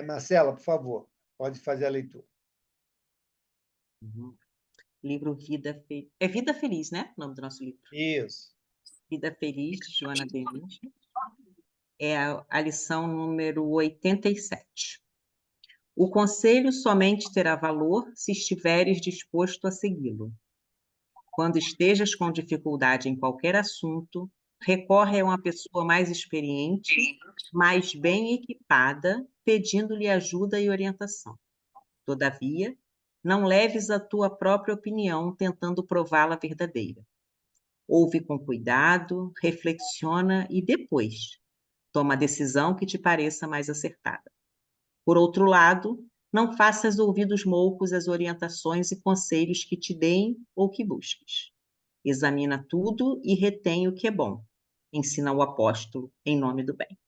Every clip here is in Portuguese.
Marcela, por favor, pode fazer a leitura. Uhum. Livro Vida Feliz. É Vida Feliz, né? O nome do nosso livro. Isso. Vida Feliz, de Joana Benesch. É a lição número 87. O conselho somente terá valor se estiveres disposto a segui-lo. Quando estejas com dificuldade em qualquer assunto, recorre a uma pessoa mais experiente, mais bem equipada, pedindo-lhe ajuda e orientação. Todavia, não leves a tua própria opinião tentando prová-la verdadeira. Ouve com cuidado, reflexiona e depois toma a decisão que te pareça mais acertada. Por outro lado, não faças ouvidos moucos às orientações e conselhos que te deem ou que busques. Examina tudo e retém o que é bom. Ensina o apóstolo em nome do bem.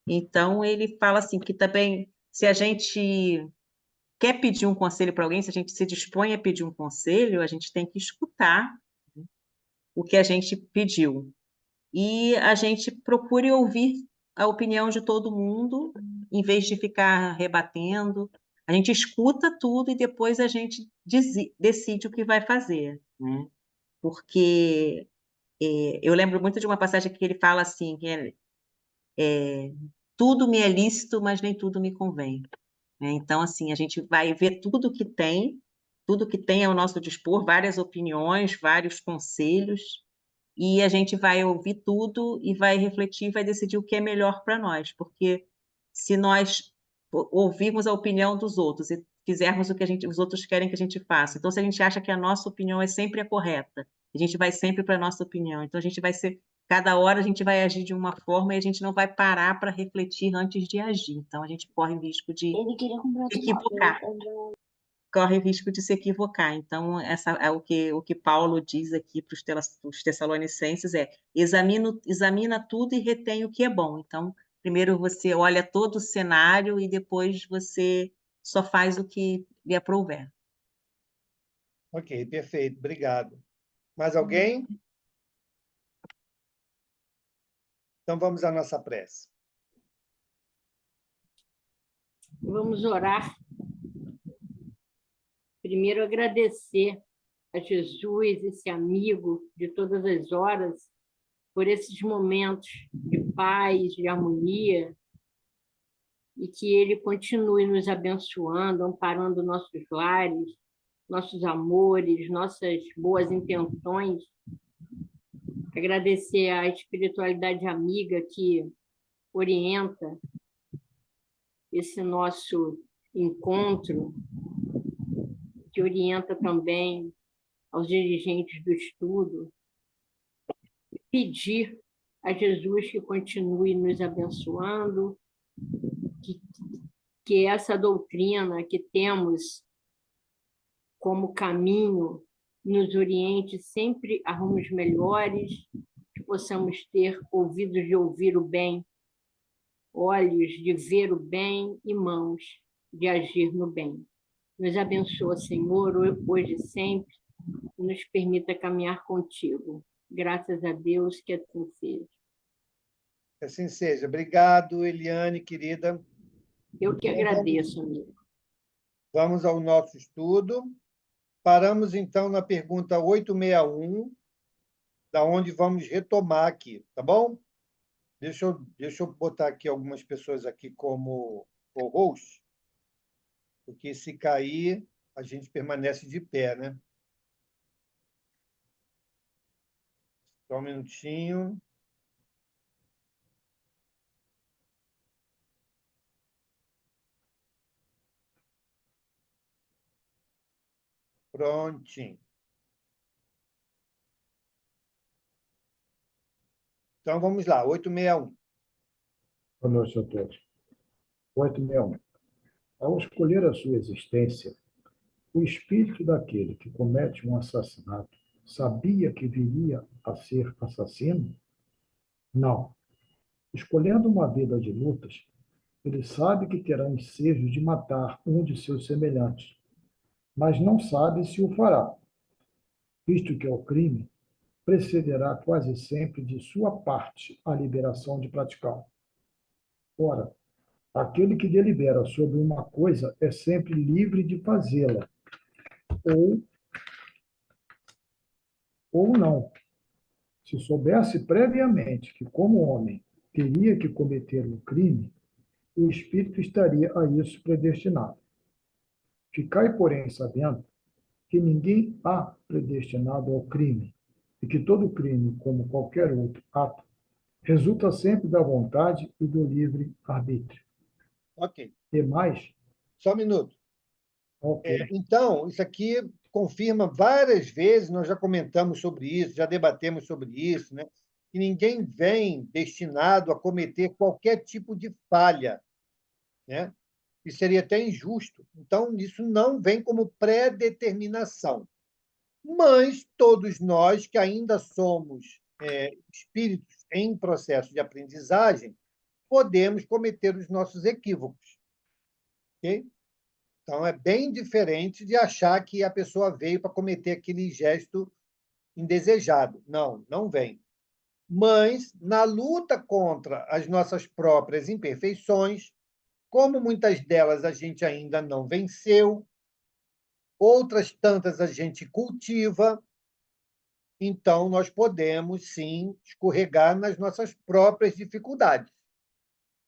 Então, ele fala assim, que também, se a gente quer pedir um conselho para alguém, se a gente se dispõe a pedir um conselho, a gente tem que escutar o que a gente pediu. E a gente procure ouvir a opinião de todo mundo, em vez de ficar rebatendo. A gente escuta tudo e depois a gente decide o que vai fazer, né? Porque eu lembro muito de uma passagem que ele fala assim, que tudo me é lícito, mas nem tudo me convém. Né? Então, assim, a gente vai ver tudo que tem ao nosso dispor, várias opiniões, vários conselhos, e a gente vai ouvir tudo e vai refletir, vai decidir o que é melhor para nós, porque se nós ouvirmos a opinião dos outros e fizermos o que os outros querem que a gente faça, então se a gente acha que a nossa opinião é sempre a correta, a gente vai sempre para a nossa opinião, então a gente vai ser, cada hora a gente vai agir de uma forma e a gente não vai parar para refletir antes de agir, então a gente corre o risco de Ele queria comprar se equivocar. Corre o risco de se equivocar. Então, essa é o que Paulo diz aqui para os Tessalonicenses examina tudo e retém o que é bom. Então, primeiro você olha todo o cenário e depois você só faz o que lhe aprouver. Ok, perfeito, obrigado. Mais alguém? Então, vamos à nossa prece. Vamos orar. Primeiro, agradecer a Jesus, esse amigo de todas as horas, por esses momentos de paz, de harmonia, e que ele continue nos abençoando, amparando nossos lares, nossos amores, nossas boas intenções. Agradecer à espiritualidade amiga que orienta esse nosso encontro, que orienta também aos dirigentes do estudo, pedir a Jesus que continue nos abençoando, que essa doutrina que temos como caminho nos oriente sempre a rumos melhores, que possamos ter ouvidos de ouvir o bem, olhos de ver o bem e mãos de agir no bem. Nos abençoa, Senhor, hoje e sempre, e nos permita caminhar contigo. Graças a Deus, que assim seja. Que assim seja. Obrigado, Eliane, querida. Eu que agradeço, amigo. Vamos ao nosso estudo. Paramos, então, na pergunta 861, da onde vamos retomar aqui, tá bom? Deixa eu botar aqui algumas pessoas aqui como co-host, porque se cair, a gente permanece de pé, né? Só um minutinho. Prontinho. Então, vamos lá, 861. Boa noite a todos. 861. Ao escolher a sua existência, o espírito daquele que comete um assassinato sabia que viria a ser assassino? Não. Escolhendo uma vida de lutas, ele sabe que terá ensejo de matar um de seus semelhantes, mas não sabe se o fará, visto que ao crime precederá quase sempre de sua parte a liberação de praticá-lo. Ora, Aquele que delibera sobre uma coisa é sempre livre de fazê-la, ou, ou não. Se soubesse previamente que, como homem, teria que cometer um crime, o espírito estaria a isso predestinado. Ficai, porém, sabendo que ninguém há predestinado ao crime, e que todo crime, como qualquer outro ato, resulta sempre da vontade e do livre arbítrio. Ok. E mais, Só um minuto. ok, Então, isso aqui confirma várias vezes, nós já comentamos sobre isso, já debatemos sobre isso, né? Que ninguém vem destinado a cometer qualquer tipo de falha, né? Isso seria até injusto. Então, isso não vem como pré-determinação. Mas todos nós que ainda somos espíritos em processo de aprendizagem, podemos cometer os nossos equívocos. Ok? Então, é bem diferente de achar que a pessoa veio para cometer aquele gesto indesejado. Não, não vem. Mas, na luta contra as nossas próprias imperfeições, como muitas delas a gente ainda não venceu, outras tantas a gente cultiva, então nós podemos, sim, escorregar nas nossas próprias dificuldades.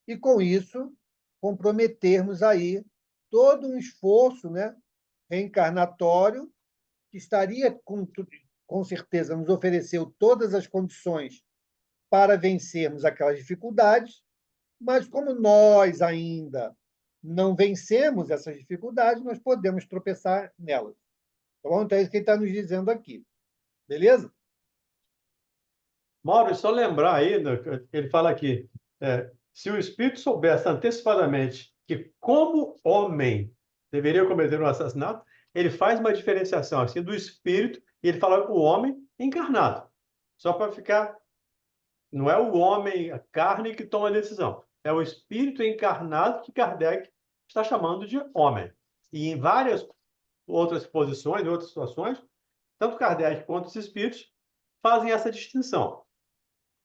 E, com isso, comprometermos aí todo um esforço, né, reencarnatório que estaria, com certeza, nos ofereceu todas as condições para vencermos aquelas dificuldades, mas como nós ainda não vencemos essas dificuldades, nós podemos tropeçar nelas. Tá bom? Então, é isso que ele está nos dizendo aqui. Beleza? Mauro, só lembrar aí, né, que ele fala aqui, se o espírito soubesse antecipadamente que, como homem, deveria cometer um assassinato, ele faz uma diferenciação assim do espírito e ele fala o homem encarnado. Só para ficar, não é o homem, a carne que toma a decisão, é o espírito encarnado que Kardec está chamando de homem. E em várias outras posições, em outras situações, tanto Kardec quanto os espíritos fazem essa distinção,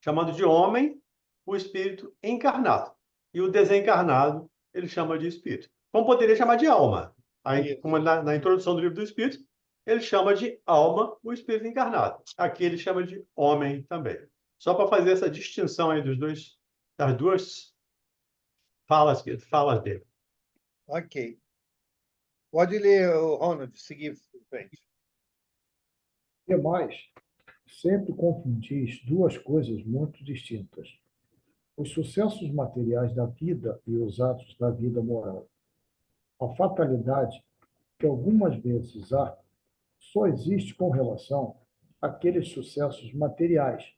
chamando de homem o espírito encarnado. E o desencarnado ele chama de espírito. Como poderia chamar de alma. Aí, como na introdução do livro do Espírito, ele chama de alma o espírito encarnado. Aqui ele chama de homem também. Só para fazer essa distinção aí das duas falas dele. Ok. Pode ler, Ronald, seguir em frente. e mais, sempre confundis duas coisas muito distintas: os sucessos materiais da vida e os atos da vida moral. A fatalidade, que algumas vezes há, só existe com relação àqueles sucessos materiais,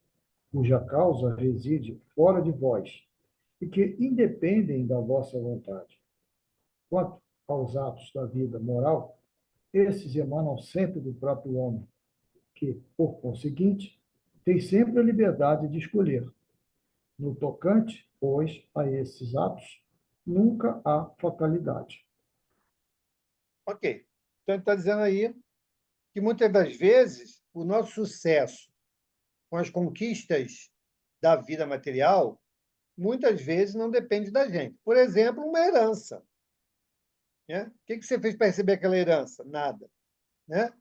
cuja causa reside fora de vós e que independem da vossa vontade. Quanto aos atos da vida moral, esses emanam sempre do próprio homem, que, por conseguinte, tem sempre a liberdade de escolher. No tocante, pois, a esses atos, nunca há fatalidade. Ok. Então, ele está dizendo aí que, muitas das vezes, o nosso sucesso com as conquistas da vida material, muitas vezes não depende da gente. Por exemplo, uma herança. Né? O que você fez para receber aquela herança? Nada. Né?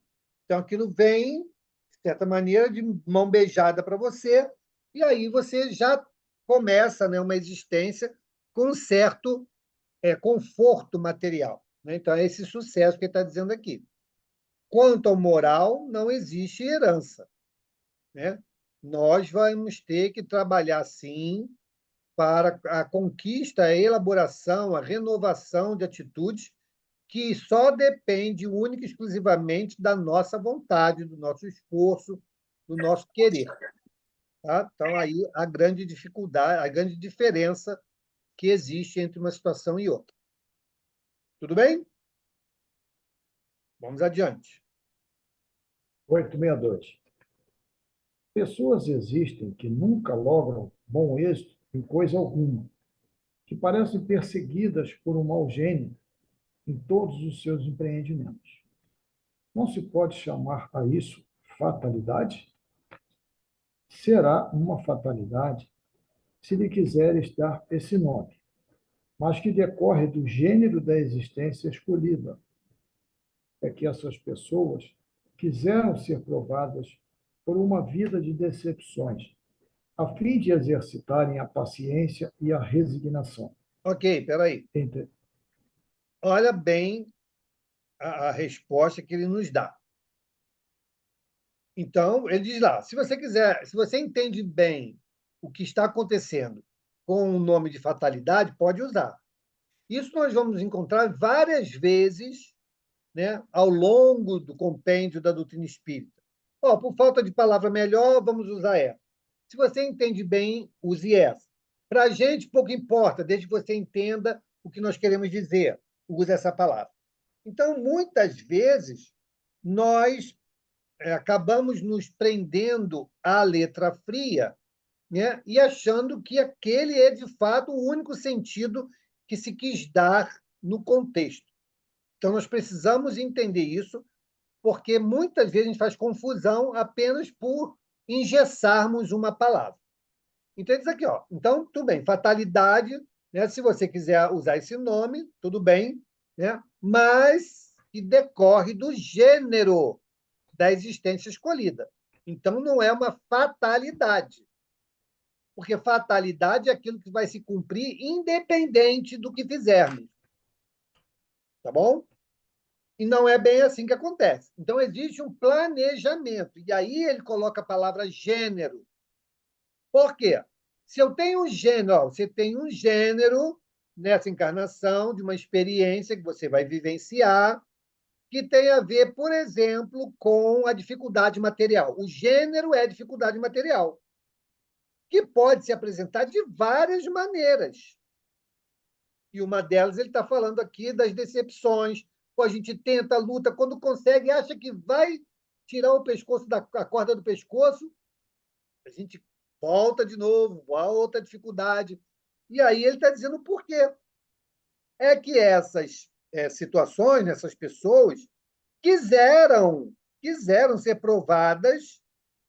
Então, aquilo vem, de certa maneira, de mão beijada para você, e aí você já começa, né, uma existência com um certo conforto material. Né? Então, é esse sucesso que ele está dizendo aqui. Quanto ao moral, não existe herança. Né? Nós vamos ter que trabalhar, sim, para a conquista, a elaboração, a renovação de atitudes que só depende única e exclusivamente da nossa vontade, do nosso esforço, do nosso querer. Tá? Então, aí a grande dificuldade, a grande diferença que existe entre uma situação e outra. Tudo bem? Vamos adiante. 862. Pessoas existem que nunca logram bom êxito em coisa alguma, que parecem perseguidas por um mau gênio em todos os seus empreendimentos. Não se pode chamar a isso fatalidade? Será uma fatalidade se lhe quiseres dar esse nome, mas que decorre do gênero da existência escolhida. É que essas pessoas quiseram ser provadas por uma vida de decepções, a fim de exercitarem a paciência e a resignação. Ok, peraí. Ente- Olha bem a resposta que ele nos dá. Então, ele diz lá: se você quiser, se você entende bem o que está acontecendo com o nome de fatalidade, pode usar. Isso nós vamos encontrar várias vezes, né, ao longo do compêndio da doutrina espírita. Por falta de palavra melhor, vamos usar essa. Se você entende bem, use essa. Para a gente, pouco importa, desde que você entenda o que nós queremos dizer, use essa palavra. Então, muitas vezes, nós acabamos nos prendendo à letra fria, né, e achando que aquele é, de fato, o único sentido que se quis dar no contexto. Então, nós precisamos entender isso, porque muitas vezes a gente faz confusão apenas por engessarmos uma palavra. Então, diz aqui, ó. Então, tudo bem, fatalidade, né? Se você quiser usar esse nome, tudo bem, né? Mas que decorre do gênero da existência escolhida. Então, não é uma fatalidade, porque fatalidade é aquilo que vai se cumprir independente do que fizermos. Tá bom? E não é bem assim que acontece. Então, existe um planejamento. E aí ele coloca a palavra gênero. Por quê? Se eu tenho um gênero, você tem um gênero nessa encarnação de uma experiência que você vai vivenciar, que tem a ver, por exemplo, com a dificuldade material. O gênero é dificuldade material, que pode se apresentar de várias maneiras. E uma delas ele está falando aqui das decepções. A gente tenta, luta, quando consegue, acha que vai tirar o pescoço a corda do pescoço, a gente volta de novo, a outra dificuldade. E aí ele está dizendo por quê. É que essas situações, essas pessoas, quiseram ser provadas,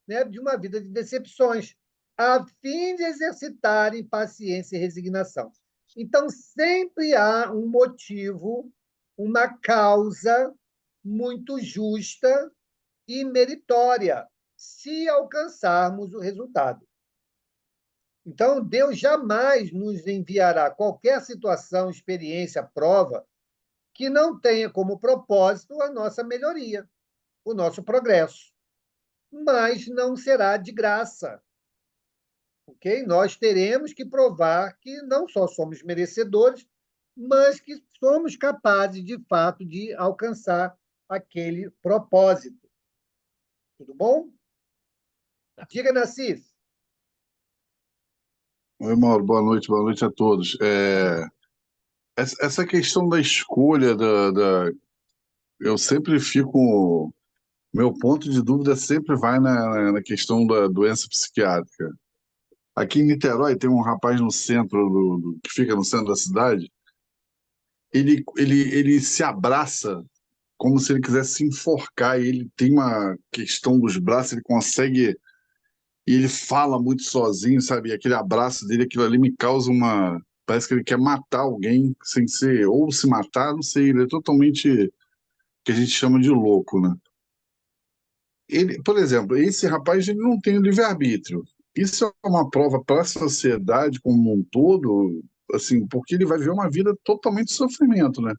né, de uma vida de decepções, a fim de exercitarem paciência e resignação. Então, sempre há um motivo, uma causa muito justa e meritória, se alcançarmos o resultado. Então, Deus jamais nos enviará qualquer situação, experiência, prova que não tenha como propósito a nossa melhoria, o nosso progresso. Mas não será de graça. Ok? Nós teremos que provar que não só somos merecedores, mas que somos capazes, de fato, de alcançar aquele propósito. Tudo bom? Diga, Nassif. Oi, Mauro, boa noite a todos. Essa questão da escolha eu sempre fico. Meu ponto de dúvida sempre vai na questão da doença psiquiátrica. Aqui em Niterói tem um rapaz no centro, que fica no centro da cidade, ele se abraça como se ele quisesse se enforcar, e ele tem uma questão dos braços, ele consegue. E ele fala muito sozinho, sabe? E aquele abraço dele, aquilo ali me causa uma. Parece que ele quer matar alguém sem ser. Ou se matar, não sei. Ele é totalmente. Que a gente chama de louco, né? Ele, por exemplo, esse rapaz ele não tem livre-arbítrio. Isso é uma prova para a sociedade como um todo, assim, porque ele vai ver uma vida totalmente de sofrimento, né?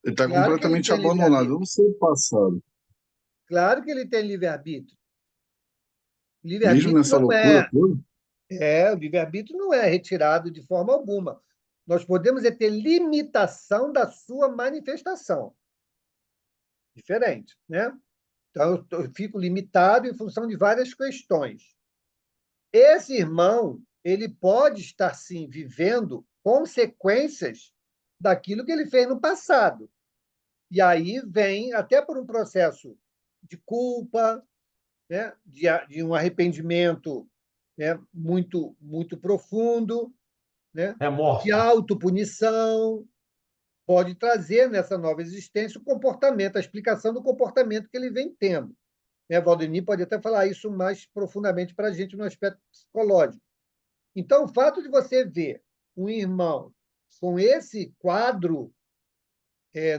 Ele está Claro que ele completamente tem abandonado. livre-arbítrio. Eu não sei o passado. Claro que ele tem livre-arbítrio. Mesmo Livre-arbítrio nessa não loucura é. toda. O livre-arbítrio não é retirado de forma alguma. Nós podemos ter limitação da sua manifestação. Diferente, né? Então, eu fico limitado em função de várias questões. Esse irmão, ele pode estar, sim, vivendo consequências daquilo que ele fez no passado. E aí vem, até por um processo de culpa, né? de um arrependimento, né? muito profundo, né? De Remorso. autopunição, pode trazer nessa nova existência o comportamento, a explicação do comportamento que ele vem tendo. Valdemir pode até falar isso mais profundamente para a gente no aspecto psicológico. Então, o fato de você ver um irmão com esse quadro,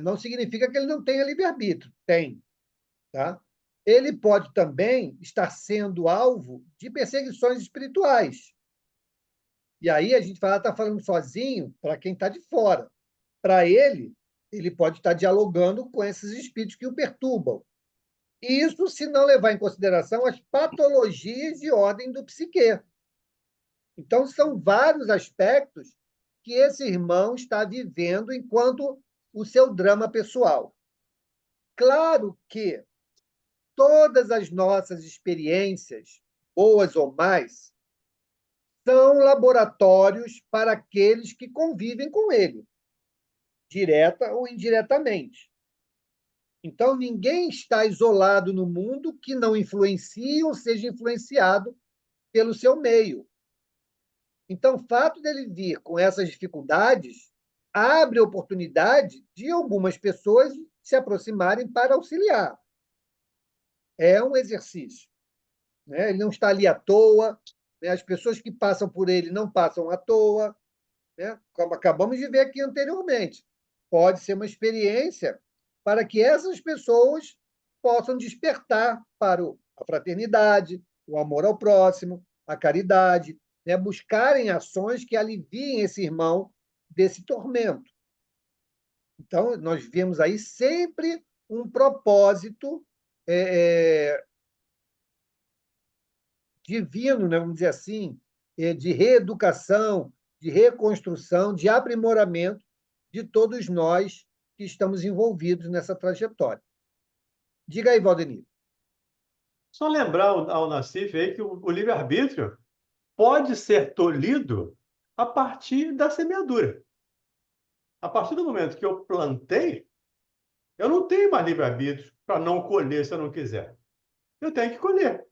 não significa que ele não tenha livre-arbítrio. Tem. Tá? Ele pode também estar sendo alvo de perseguições espirituais. E aí a gente está falando sozinho para quem está de fora. Para ele, ele pode estar dialogando com esses espíritos que o perturbam. Isso se não levar em consideração as patologias de ordem do psique. Então, são vários aspectos que esse irmão está vivendo enquanto o seu drama pessoal. Claro que todas as nossas experiências, boas ou mais, são laboratórios para aqueles que convivem com ele, direta ou indiretamente. Então, ninguém está isolado no mundo que não influencie ou seja influenciado pelo seu meio. Então, o fato dele vir com essas dificuldades abre a oportunidade de algumas pessoas se aproximarem para auxiliar. É um exercício. Né? Ele não está ali à toa, né? As pessoas que passam por ele não passam à toa, né? Como acabamos de ver aqui anteriormente. Pode ser uma experiência para que essas pessoas possam despertar para a fraternidade, o amor ao próximo, a caridade, né? Buscarem ações que aliviem esse irmão desse tormento. Então, nós vemos aí sempre um propósito divino, né? Vamos dizer assim, de reeducação, de reconstrução, de aprimoramento de todos nós que estamos envolvidos nessa trajetória. Diga aí, Valdenir. Só lembrar ao Nassif aí que o livre-arbítrio pode ser tolhido a partir da semeadura. A partir do momento que eu plantei, eu não tenho mais livre-arbítrio para não colher se eu não quiser. Eu tenho que colher.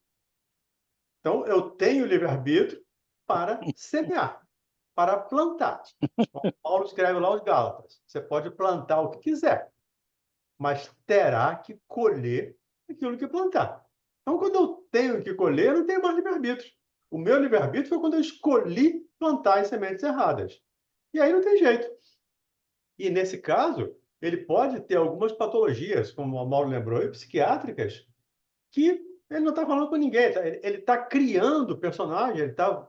Então, eu tenho livre-arbítrio para semear, para plantar. Como Paulo escreve lá aos Gálatas. Você pode plantar o que quiser, mas terá que colher aquilo que plantar. Então, quando eu tenho que colher, eu não tenho mais livre-arbítrio. O meu livre-arbítrio foi quando eu escolhi plantar as sementes erradas. E aí não tem jeito. E, nesse caso, ele pode ter algumas patologias, como o Mauro lembrou, psiquiátricas, que ele não está falando com ninguém. Ele está criando personagem, ele está...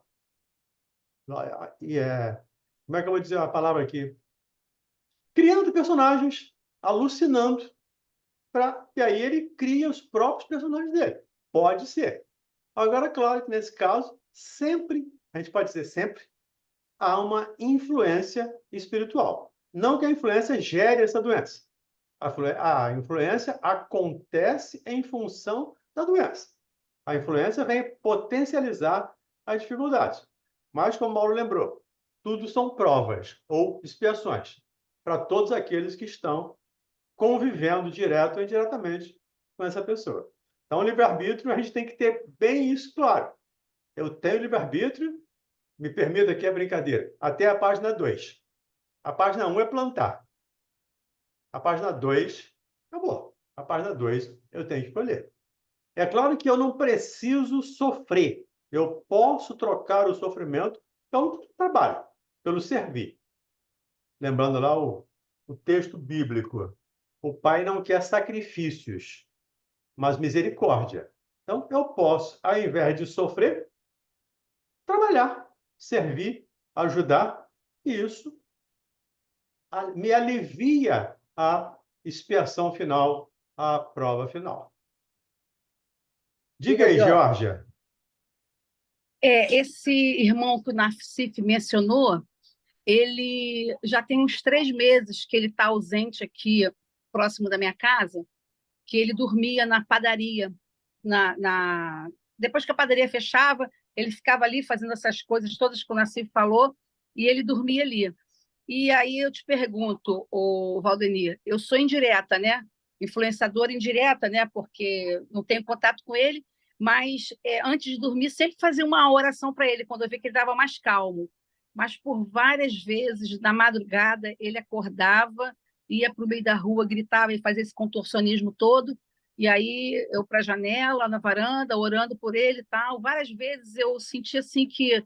como é que eu vou dizer a palavra aqui? Criando personagens, alucinando, e aí ele cria os próprios personagens dele. Pode ser. Agora, claro que nesse caso, sempre, a gente pode dizer sempre, há uma influência espiritual. Não que a influência gere essa doença. A influência acontece em função da doença. A influência vem potencializar as dificuldades. Mas, como Mauro lembrou, tudo são provas ou expiações para todos aqueles que estão convivendo direto ou indiretamente com essa pessoa. Então, o livre-arbítrio, a gente tem que ter bem isso claro. Eu tenho livre-arbítrio, me permita aqui a brincadeira, até a página 2. A página 1 é plantar. A página 2, acabou. A página 2, eu tenho que escolher. É claro que eu não preciso sofrer. Eu posso trocar o sofrimento pelo trabalho, pelo servir. Lembrando lá o texto bíblico. O Pai não quer sacrifícios, mas misericórdia. Então, eu posso, ao invés de sofrer, trabalhar, servir, ajudar, e isso me alivia a expiação final, a prova final. Diga aí, Geórgia. Esse irmão que o Nassif mencionou, ele já tem uns 3 meses que ele está ausente aqui, próximo da minha casa, que ele dormia na padaria. Depois que a padaria fechava, ele ficava ali fazendo essas coisas todas que o Nassif falou, e ele dormia ali. E aí eu te pergunto, Valdenir, eu sou indireta, né? Influenciadora indireta, né? Porque não tenho contato com ele, mas antes de dormir sempre fazia uma oração para ele, quando eu vi que ele estava mais calmo. Mas por várias vezes, na madrugada, ele acordava, ia para o meio da rua, gritava e fazia esse contorcionismo todo, e aí eu para a janela, na varanda, orando por ele e tal. Várias vezes eu sentia assim que,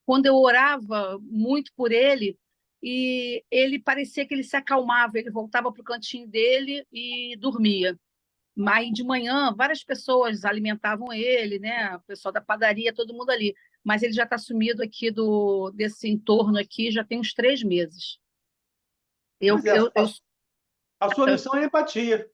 quando eu orava muito por ele, e ele parecia que ele se acalmava, ele voltava para o cantinho dele e dormia. Mas de manhã, várias pessoas alimentavam ele, né? O pessoal da padaria, todo mundo ali. Mas ele já está sumido aqui desse entorno aqui, já tem uns 3 meses. Eu, Pois é, eu, eu, a sua missão é empatia.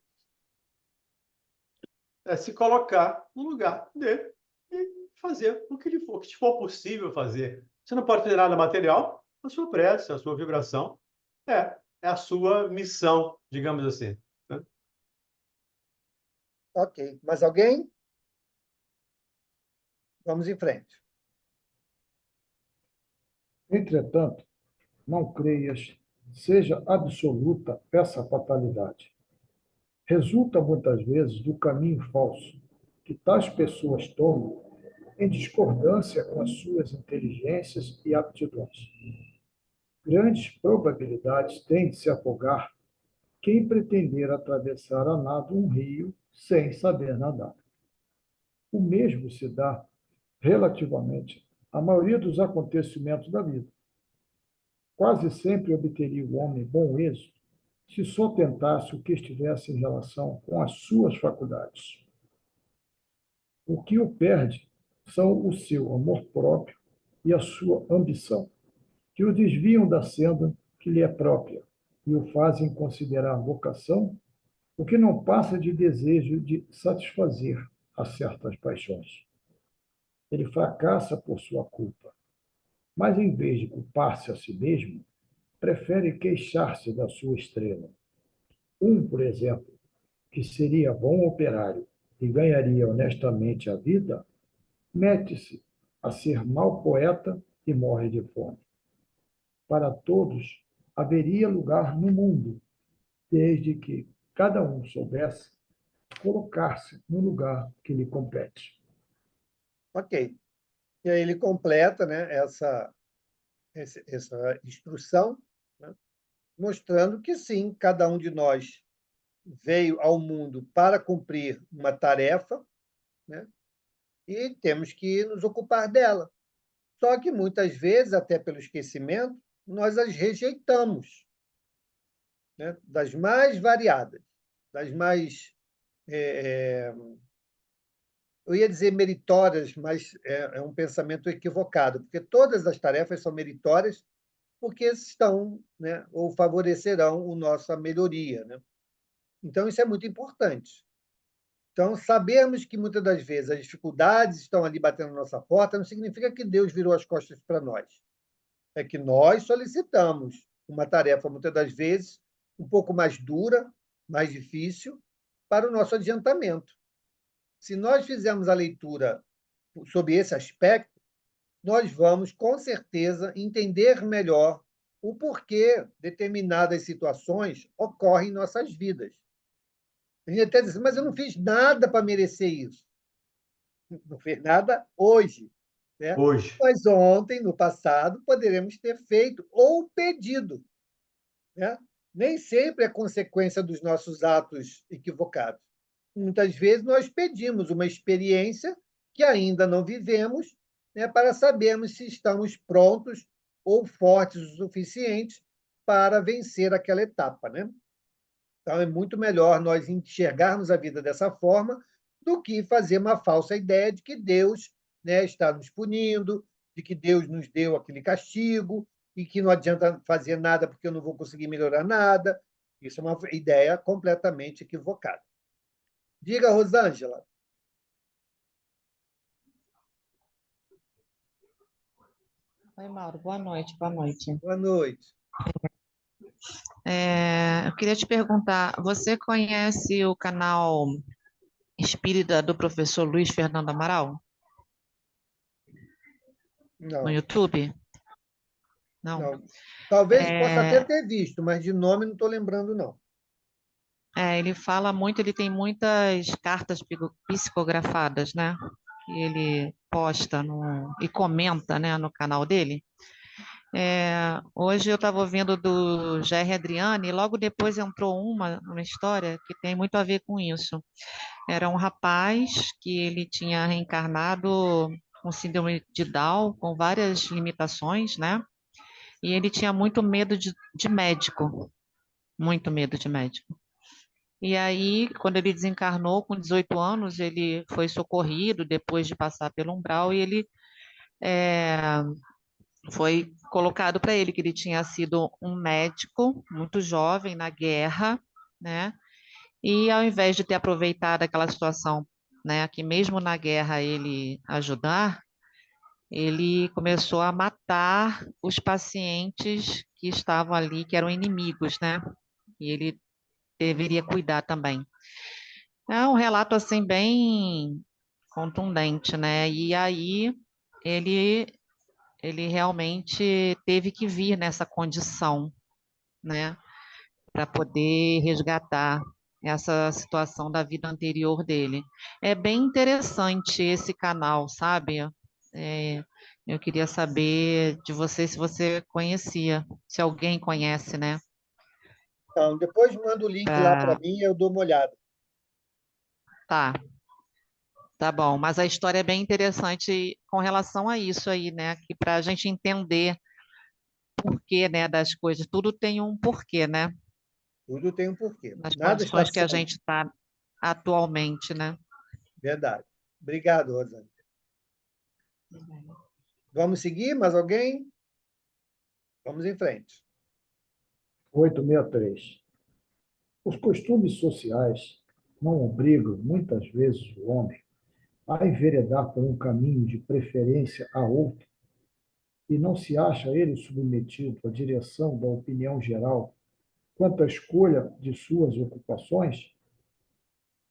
É se colocar no lugar dele e fazer o que lhe for, que for possível fazer. Você não pode fazer nada material, a sua prece, a sua vibração é a sua missão, digamos assim, né? Ok. Mais alguém? Vamos em frente. Entretanto, não creias, seja absoluta essa fatalidade. Resulta muitas vezes do caminho falso que tais pessoas tomam em discordância com as suas inteligências e aptidões. Grandes probabilidades têm de se afogar quem pretender atravessar a nado um rio sem saber nadar. O mesmo se dá relativamente à maioria dos acontecimentos da vida. Quase sempre obteria o homem bom êxito se só tentasse o que estivesse em relação com as suas faculdades. O que o perde são o seu amor próprio e a sua ambição, que o desviam da senda que lhe é própria e o fazem considerar vocação o que não passa de desejo de satisfazer a certas paixões. Ele fracassa por sua culpa, mas em vez de culpar-se a si mesmo, prefere queixar-se da sua estrela. Por exemplo, que seria bom operário e ganharia honestamente a vida, mete-se a ser mau poeta e morre de fome. Para todos haveria lugar no mundo, desde que cada um soubesse colocar-se no lugar que lhe compete. Ok. E aí ele completa, né, essa instrução, né, mostrando que sim, cada um de nós veio ao mundo para cumprir uma tarefa, né, e temos que nos ocupar dela. Só que muitas vezes, até pelo esquecimento, nós as rejeitamos, né, das mais variadas, das mais eu ia dizer meritórias, mas é um pensamento equivocado, porque todas as tarefas são meritórias porque estão, né, ou favorecerão a nossa melhoria, né? Então, isso é muito importante. Então, sabermos que muitas das vezes as dificuldades estão ali batendo na nossa porta não significa que Deus virou as costas para nós. É que nós solicitamos uma tarefa, muitas das vezes, um pouco mais dura, mais difícil, para o nosso adiantamento. Se nós fizermos a leitura sob esse aspecto, nós vamos, com certeza, entender melhor o porquê determinadas situações ocorrem em nossas vidas. A gente até diz assim, mas eu não fiz nada para merecer isso. Não fez nada hoje, né? Hoje. Mas ontem, no passado, poderemos ter feito ou pedido, né? Nem sempre é consequência dos nossos atos equivocados. Muitas vezes nós pedimos uma experiência que ainda não vivemos, né, para sabermos se estamos prontos ou fortes o suficiente para vencer aquela etapa, né? Então, é muito melhor nós enxergarmos a vida dessa forma do que fazer uma falsa ideia de que Deus, né, está nos punindo, de que Deus nos deu aquele castigo e que não adianta fazer nada porque eu não vou conseguir melhorar nada. Isso é uma ideia completamente equivocada. Diga, Rosângela. Oi, Mauro, boa noite, boa noite. Boa noite. Eu queria te perguntar, você conhece o canal Espírita do professor Luiz Fernando Amaral no Não, YouTube? Não? não. Talvez possa até É, ter visto, mas de nome não estou lembrando, não. ele fala muito, ele tem muitas cartas psicografadas, né? Que ele posta e comenta, né, no canal dele. Hoje eu estava ouvindo do Jair Adriane e logo depois entrou uma história que tem muito a ver com isso. Era um rapaz que ele tinha reencarnado com síndrome de Down, com várias limitações, né? E ele tinha muito medo de médico, muito medo de médico. E aí, quando ele desencarnou, com 18 anos, ele foi socorrido depois de passar pelo umbral e ele foi colocado para ele que ele tinha sido um médico muito jovem na guerra, né? E ao invés de ter aproveitado aquela situação, né, que mesmo na guerra ele ajudar, ele começou a matar os pacientes que estavam ali, que eram inimigos, né? E ele deveria cuidar também. É um relato assim bem contundente, né? E aí ele ele realmente teve que vir nessa condição, né, para poder resgatar essa situação da vida anterior dele. É bem interessante esse canal, sabe? É, eu queria saber de você se você conhecia, se alguém conhece, né? Então, depois manda o link lá para Pra... mim e eu dou uma olhada. Tá, tá bom. Mas a história é bem interessante com relação a isso aí, né? Que para a gente entender porquê, né, das coisas, tudo tem um porquê, né? Tudo tem um porquê. Nas Nada está condições que a certo. gente está atualmente, né? Verdade. Obrigado, Rosane. Vamos seguir? Mais alguém? Vamos em frente. 863. Os costumes sociais não obrigam, muitas vezes, o homem a enveredar por um caminho de preferência a outro e não se acha ele submetido à direção da opinião geral quanto à escolha de suas ocupações?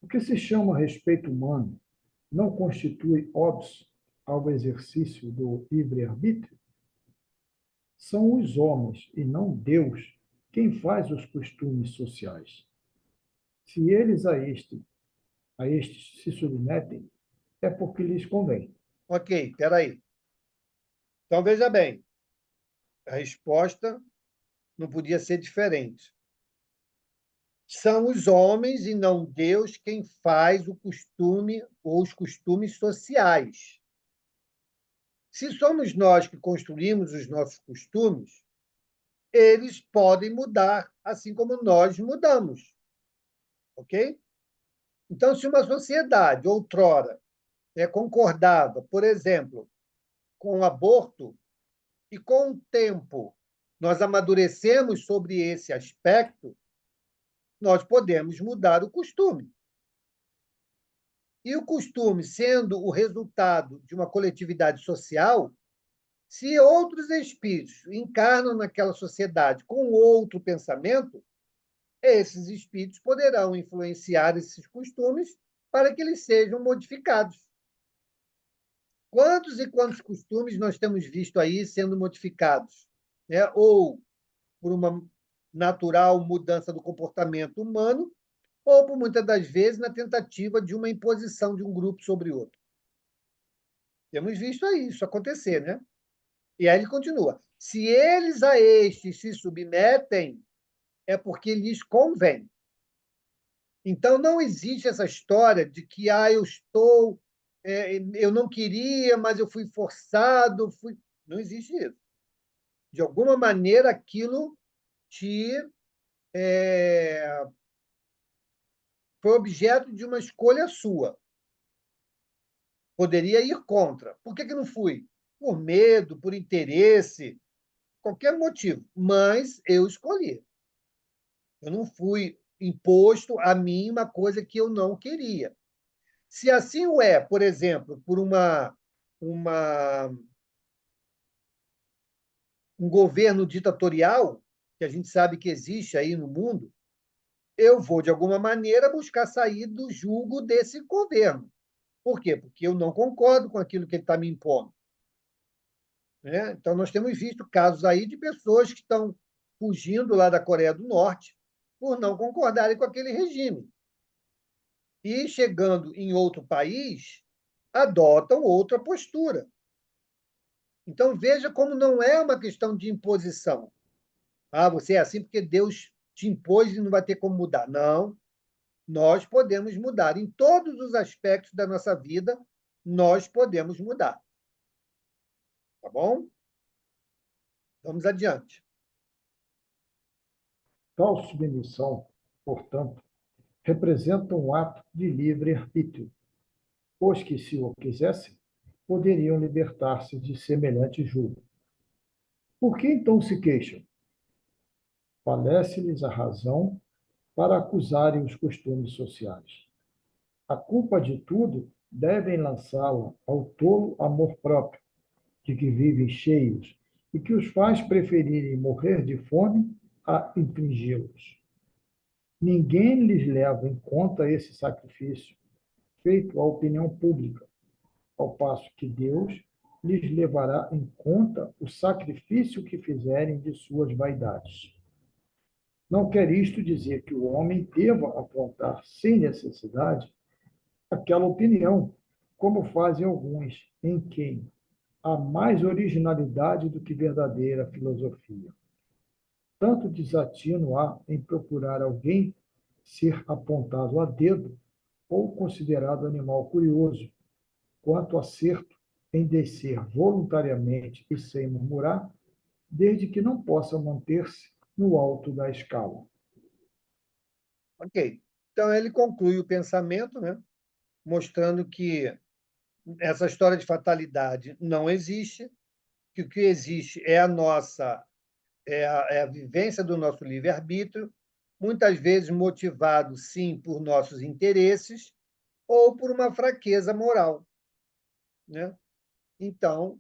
O que se chama respeito humano não constitui óbice ao exercício do livre-arbítrio? São os homens, e não Deus, quem faz os costumes sociais. Se eles a estes se submetem, é porque lhes convém. Ok, espera aí. Então, veja bem. A resposta não podia ser diferente. São os homens e não Deus quem faz o costume ou os costumes sociais. Se somos nós que construímos os nossos costumes, eles podem mudar, assim como nós mudamos. Ok? Então, se uma sociedade outrora concordava, por exemplo, com o aborto, e com o tempo nós amadurecemos sobre esse aspecto, nós podemos mudar o costume. E o costume, sendo o resultado de uma coletividade social, se outros espíritos encarnam naquela sociedade com outro pensamento, esses espíritos poderão influenciar esses costumes para que eles sejam modificados. Quantos e quantos costumes nós temos visto aí sendo modificados? Né? Ou por uma natural mudança do comportamento humano, ou por muitas das vezes na tentativa de uma imposição de um grupo sobre outro. Temos visto aí isso acontecer, né? E aí ele continua: se eles a estes se submetem, é porque lhes convém. Então não existe essa história de que eu não queria, mas eu fui forçado, não existe isso. De alguma maneira aquilo te foi objeto de uma escolha sua. Poderia ir contra. Por que não fui? Por medo, por interesse, qualquer motivo. Mas eu escolhi. Eu não fui imposto a mim uma coisa que eu não queria. Se assim o é, por exemplo, por um governo ditatorial, que a gente sabe que existe aí no mundo, eu vou, de alguma maneira, buscar sair do jugo desse governo. Por quê? Porque eu não concordo com aquilo que ele está me impondo. Né? Então, nós temos visto casos aí de pessoas que estão fugindo lá da Coreia do Norte por não concordarem com aquele regime. E, chegando em outro país, adotam outra postura. Então, veja como não é uma questão de imposição. Ah, você é assim porque Deus te impôs e não vai ter como mudar. Não, nós podemos mudar. Em todos os aspectos da nossa vida, nós podemos mudar. Tá bom? Vamos adiante. Tal submissão, portanto, representa um ato de livre-arbítrio, pois que, se o quisessem, poderiam libertar-se de semelhante julgo. Por que então se queixam? Falece-lhes a razão para acusarem os costumes sociais. A culpa de tudo devem lançá-la ao tolo amor próprio, de que vivem cheios e que os faz preferirem morrer de fome a infringi-los. Ninguém lhes leva em conta esse sacrifício feito à opinião pública, ao passo que Deus lhes levará em conta o sacrifício que fizerem de suas vaidades. Não quer isto dizer que o homem deva apontar sem necessidade aquela opinião, como fazem alguns, em quem há mais originalidade do que verdadeira filosofia. Tanto desatino há em procurar alguém ser apontado a dedo ou considerado animal curioso, quanto acerto em descer voluntariamente e sem murmurar, desde que não possa manter-se no alto da escala. Ok. Então, ele conclui o pensamento, né? Mostrando que essa história de fatalidade não existe, que o que existe é a nossa é a vivência do nosso livre-arbítrio, muitas vezes motivado, sim, por nossos interesses ou por uma fraqueza moral, né? Então,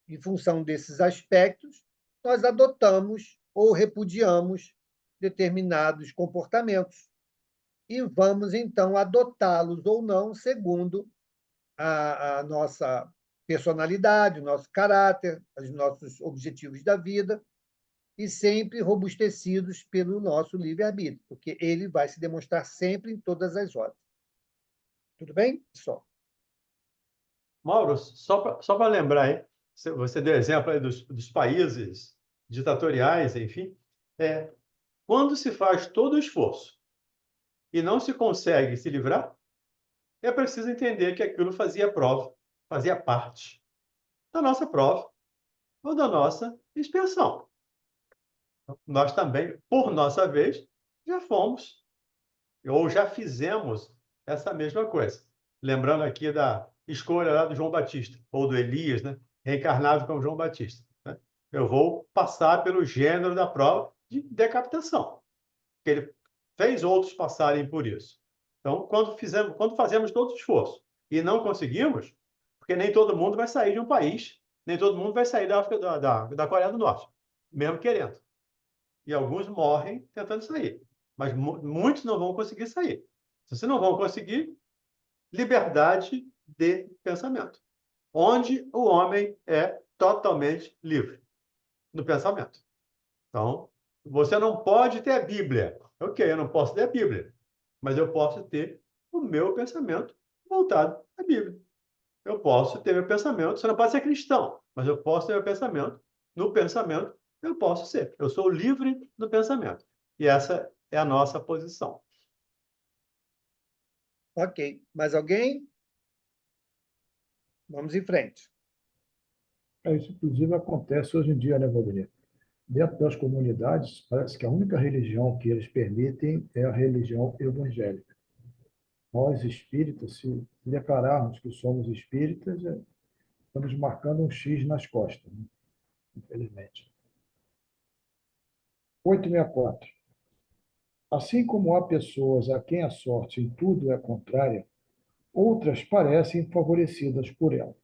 em função desses aspectos, nós adotamos ou repudiamos determinados comportamentos e vamos, então, adotá-los ou não, segundo a nossa personalidade, o nosso caráter, os nossos objetivos da vida, e sempre robustecidos pelo nosso livre-arbítrio, porque ele vai se demonstrar sempre em todas as horas. Tudo bem, pessoal? Mauro, só para lembrar, hein? Você deu exemplo aí dos países ditatoriais, enfim. Quando se faz todo o esforço e não se consegue se livrar, é preciso entender que aquilo fazia parte da nossa prova ou da nossa expiação. Nós também, por nossa vez, já fomos ou já fizemos essa mesma coisa. Lembrando aqui da escolha lá do João Batista, ou do Elias, né? Reencarnado como João Batista. Né? Eu vou passar pelo gênero da prova de decapitação, que ele fez outros passarem por isso. Então, quando fazemos todo o esforço e não conseguimos, porque nem todo mundo vai sair de um país, nem todo mundo vai sair da Coreia do Norte, mesmo querendo. E alguns morrem tentando sair, mas muitos não vão conseguir sair. Se vocês não vão conseguir, liberdade de pensamento, onde o homem é totalmente livre no pensamento. Então, você não pode ter a Bíblia. Ok, eu não posso ter a Bíblia, mas eu posso ter o meu pensamento voltado à Bíblia. Eu posso ter meu pensamento, você não pode ser cristão, mas eu posso ter meu pensamento. No pensamento, eu posso ser. Eu sou livre no pensamento. E essa é a nossa posição. Ok. Mais alguém? Vamos em frente. Isso, inclusive, acontece hoje em dia, né, Valdemir? Dentro das comunidades, parece que a única religião que eles permitem é a religião evangélica. Nós, espíritas, se declararmos que somos espíritas, estamos marcando um X nas costas, né? Infelizmente. 864. Assim como há pessoas a quem a sorte em tudo é contrária, outras parecem favorecidas por ela,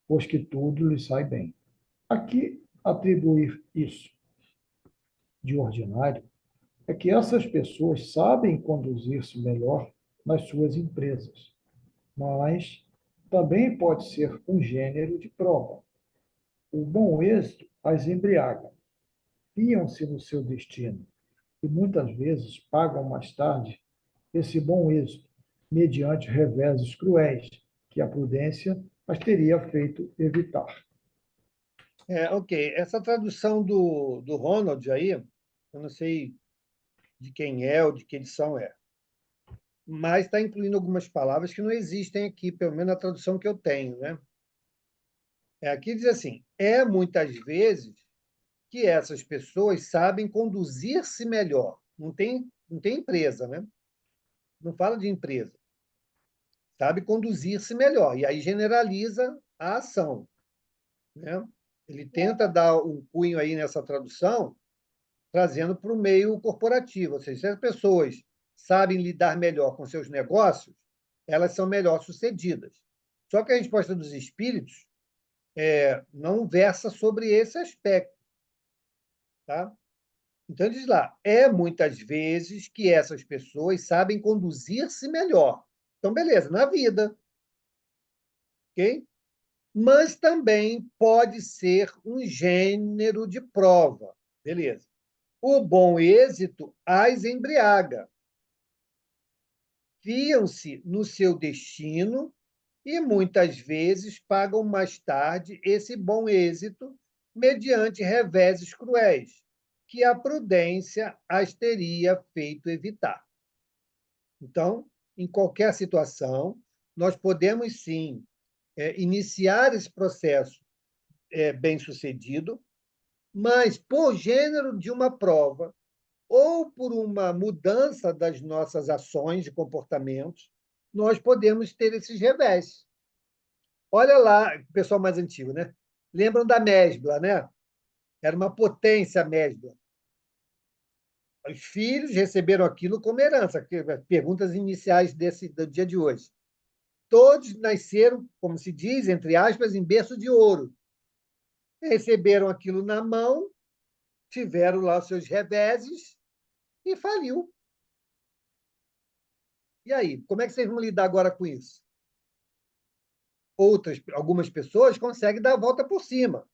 pois que tudo lhes sai bem. A que atribuir isso? De ordinário, é que essas pessoas sabem conduzir-se melhor nas suas empresas, mas também pode ser um gênero de prova. O bom êxito as embriaga, fiam-se no seu destino e muitas vezes pagam mais tarde esse bom êxito, mediante reveses cruéis que a prudência as teria feito evitar. Ok. Essa tradução do Ronald aí, eu não sei de quem é ou de que edição é, mas está incluindo algumas palavras que não existem aqui, pelo menos na tradução que eu tenho, né? Aqui diz assim: muitas vezes que essas pessoas sabem conduzir-se melhor. Não tem empresa, né? Não fala de empresa. Sabe conduzir-se melhor. E aí generaliza a ação, né? Ele tenta dar um cunho aí nessa tradução, trazendo para o meio corporativo. Ou seja, se as pessoas sabem lidar melhor com seus negócios, elas são melhor sucedidas. Só que a resposta dos espíritos não versa sobre esse aspecto. Tá? Então, diz lá, muitas vezes que essas pessoas sabem conduzir-se melhor. Então, beleza, na vida. Ok? Mas também pode ser um gênero de prova. Beleza. O bom êxito as embriaga. Fiam-se no seu destino e muitas vezes pagam mais tarde esse bom êxito mediante reveses cruéis, que a prudência as teria feito evitar. Então, em qualquer situação, nós podemos sim iniciar esse processo bem-sucedido, mas por gênero de uma prova ou por uma mudança das nossas ações e comportamentos, nós podemos ter esses revés. Olha lá, o pessoal mais antigo, né? Lembram da Mesbla, né? Era uma potência a Mesbla. Os filhos receberam aquilo como herança, perguntas iniciais do dia de hoje. Todos nasceram, como se diz, entre aspas, em berço de ouro. Receberam aquilo na mão, tiveram lá os seus reveses e faliu. E aí, como é que vocês vão lidar agora com isso? Algumas pessoas conseguem dar a volta por cima,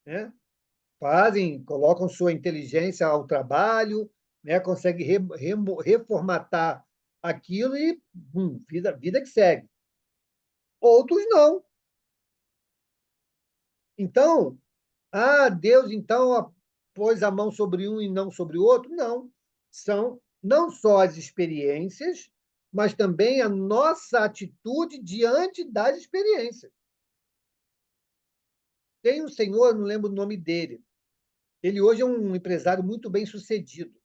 né? Colocam sua inteligência ao trabalho, né? Conseguem reformatar aquilo e vida que segue. Outros não. Então, Deus então pôs a mão sobre um e não sobre o outro? Não. São não só as experiências, mas também a nossa atitude diante das experiências. Tem um senhor, não lembro o nome dele. Ele hoje é um empresário muito bem sucedido.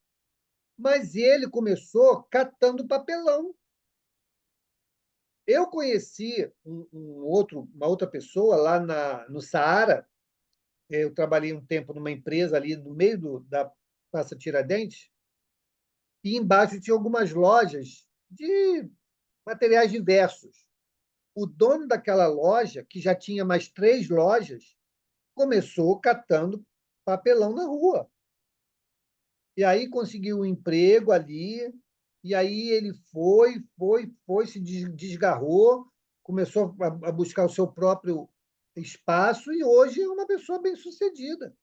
Mas ele começou catando papelão. Eu conheci uma outra pessoa lá no Saara. Eu trabalhei um tempo numa empresa ali no meio da Praça Tiradentes, e embaixo tinha algumas lojas de materiais diversos. O dono daquela loja, que já tinha mais 3 lojas, começou catando papelão na rua. E aí conseguiu um emprego ali, e aí ele foi, se desgarrou, começou a buscar o seu próprio espaço, e hoje é uma pessoa bem-sucedida.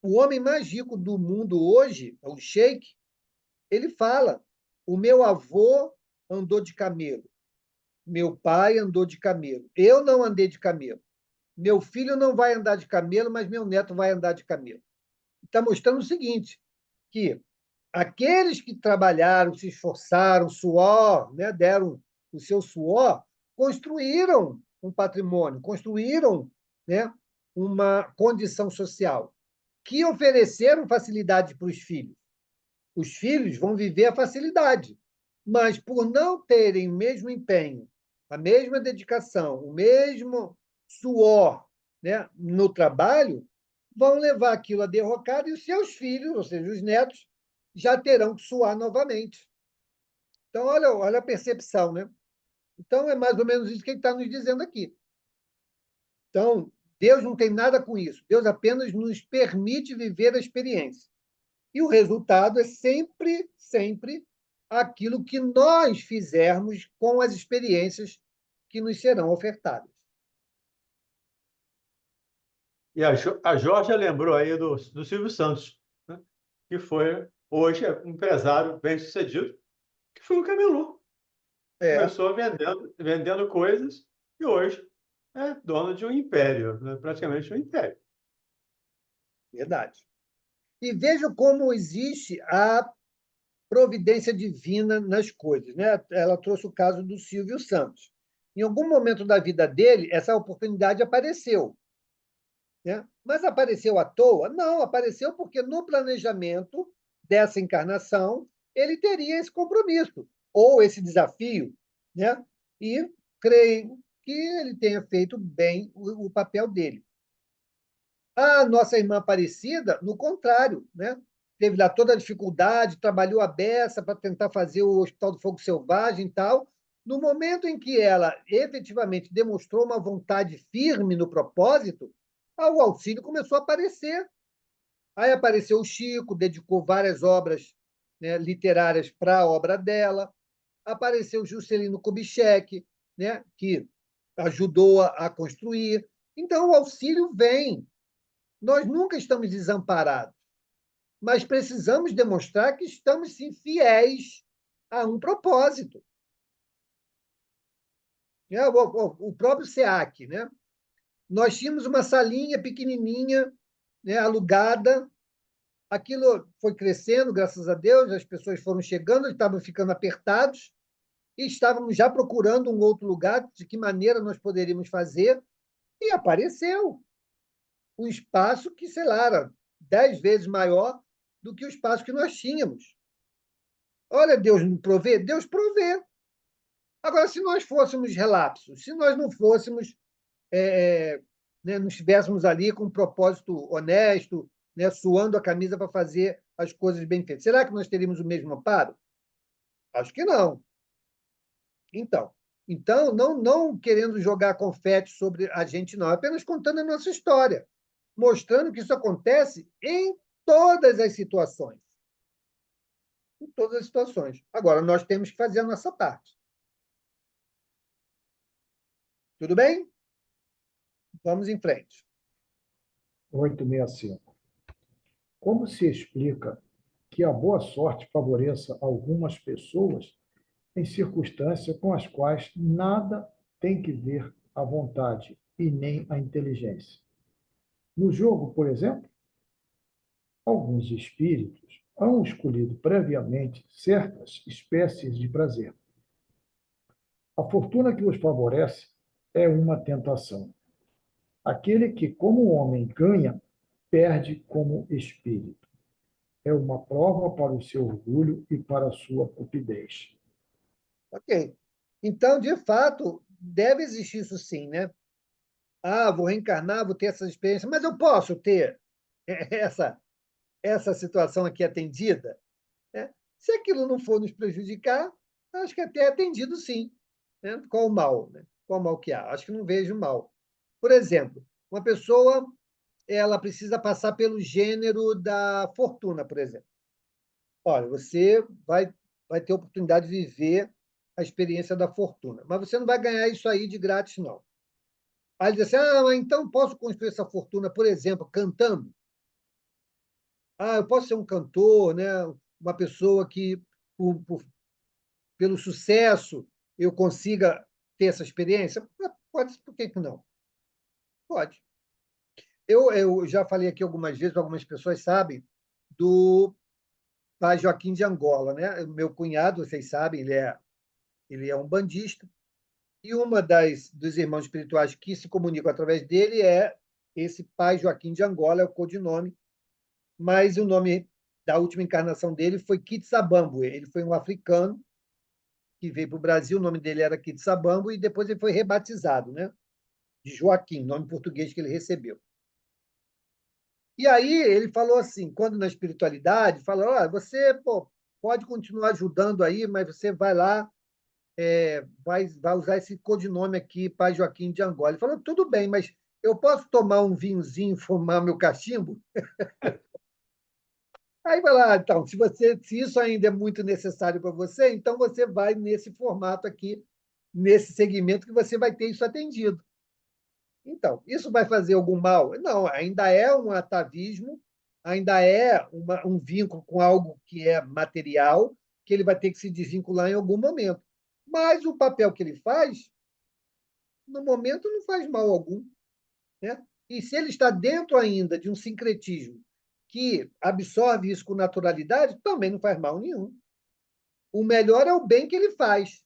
O homem mais rico do mundo hoje, o Sheik, ele fala: o meu avô andou de camelo, meu pai andou de camelo, eu não andei de camelo. Meu filho não vai andar de camelo, mas meu neto vai andar de camelo. Está mostrando o seguinte, que aqueles que trabalharam, se esforçaram, suor, né, deram o seu suor, construíram um patrimônio, construíram, né, uma condição social, que ofereceram facilidade para os filhos. Os filhos vão viver a facilidade, mas por não terem o mesmo empenho, a mesma dedicação, o mesmo suor, né, no trabalho, vão levar aquilo à derrocada e os seus filhos, ou seja, os netos, já terão que suar novamente. Então, olha a percepção, né? Então, é mais ou menos isso que ele está nos dizendo aqui. Então, Deus não tem nada com isso. Deus apenas nos permite viver a experiência. E o resultado é sempre, sempre aquilo que nós fizermos com as experiências que nos serão ofertadas. E a Jorge lembrou aí do Silvio Santos, né? Que foi, hoje, um empresário bem-sucedido, que foi um camelô. Começou vendendo coisas e hoje é dono de um império, né? Praticamente um império. Verdade. E veja como existe a providência divina nas coisas, né? Ela trouxe o caso do Silvio Santos. Em algum momento da vida dele, essa oportunidade apareceu. né? Mas apareceu à toa? Não, apareceu porque no planejamento dessa encarnação ele teria esse compromisso ou esse desafio, né? E creio que ele tenha feito bem o papel dele. A nossa irmã Aparecida, no contrário, né? Teve lá toda a dificuldade, trabalhou a beça para tentar fazer o Hospital do Fogo Selvagem e tal. No momento em que ela efetivamente demonstrou uma vontade firme no propósito, o auxílio começou a aparecer. Aí apareceu o Chico, dedicou várias obras, né, literárias para a obra dela. Apareceu o Juscelino Kubitschek, né, que ajudou a construir. Então, o auxílio vem. Nós nunca estamos desamparados, mas precisamos demonstrar que estamos, sim, fiéis a um propósito. O próprio SEAC, né? Nós tínhamos uma salinha pequenininha, né, alugada. Aquilo foi crescendo, graças a Deus, as pessoas foram chegando, estavam ficando apertados e estávamos já procurando um outro lugar, de que maneira nós poderíamos fazer, e apareceu um espaço que, sei lá, era 10 vezes maior do que o espaço que nós tínhamos. Olha, Deus não provê? Deus provê. Agora, se nós fôssemos relapsos, se nós não fôssemos, né, não estivéssemos ali com um propósito honesto, né, suando a camisa para fazer as coisas bem feitas, será que nós teríamos o mesmo amparo? Acho que não. Então não querendo jogar confete sobre a gente, não, apenas contando a nossa história, mostrando que isso acontece em todas as situações. Em todas as situações. Agora, nós temos que fazer a nossa parte. Tudo bem? Vamos em frente. 865. Como se explica que a boa sorte favoreça algumas pessoas em circunstâncias com as quais nada tem que ver a vontade e nem a inteligência? No jogo, por exemplo, alguns espíritos hão escolhido previamente certas espécies de prazer. A fortuna que os favorece é uma tentação. Aquele que, como homem, ganha, perde como espírito. É uma prova para o seu orgulho e para a sua cupidez. Ok. Então, de fato, deve existir isso sim, né? Vou reencarnar, vou ter essas experiências, mas eu posso ter essa situação aqui atendida? Né? Se aquilo não for nos prejudicar, acho que até é atendido sim. Né? Qual o mal? Né? Qual o mal que há? Acho que não vejo mal. Por exemplo, uma pessoa ela precisa passar pelo gênero da fortuna, por exemplo. Olha, você vai ter a oportunidade de viver a experiência da fortuna, mas você não vai ganhar isso aí de grátis, não. Aí ele diz assim, mas então posso construir essa fortuna, por exemplo, cantando? Eu posso ser um cantor, né? Uma pessoa que, pelo sucesso, eu consiga ter essa experiência? Pode, por que não? Pode. Eu já falei aqui algumas vezes, algumas pessoas sabem, do pai Joaquim de Angola, né? Meu cunhado, vocês sabem, ele é um bandista, e uma dos irmãos espirituais que se comunicam através dele é esse pai Joaquim de Angola, é o codinome, mas o nome da última encarnação dele foi Kitsabambo. Ele foi um africano que veio para o Brasil, o nome dele era Kitsabambo, e depois ele foi rebatizado, né? De Joaquim, nome português que ele recebeu. E aí ele falou assim, quando na espiritualidade, falou, você pode continuar ajudando aí, mas você vai lá, vai usar esse codinome aqui, Pai Joaquim de Angola. Ele falou, tudo bem, mas eu posso tomar um vinhozinho, fumar meu cachimbo? Aí vai lá, então, se isso ainda é muito necessário para você, então você vai nesse formato aqui, nesse segmento que você vai ter isso atendido. Então, isso vai fazer algum mal? Não, ainda é um atavismo, ainda é um vínculo com algo que é material, que ele vai ter que se desvincular em algum momento. Mas o papel que ele faz, no momento, não faz mal algum. Né? E se ele está dentro ainda de um sincretismo que absorve isso com naturalidade, também não faz mal nenhum. O melhor é o bem que ele faz,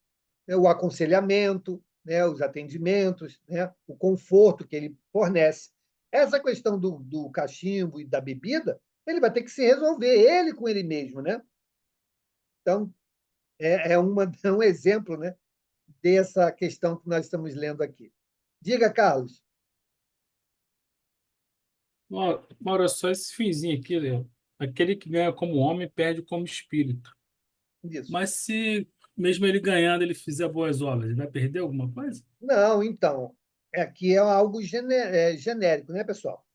né? O aconselhamento, né? Os atendimentos, né? O conforto que ele fornece. Essa questão do cachimbo e da bebida, ele vai ter que se resolver, ele com ele mesmo, né? Então, é um exemplo, né, dessa questão que nós estamos lendo aqui. Diga, Carlos. Mauro, é só esse finzinho aqui, Léo. Aquele que ganha como homem perde como espírito. Isso. Mas se mesmo ele ganhando, ele fizer boas obras, ele vai perder alguma coisa? Não, então, aqui é algo genérico, né, pessoal?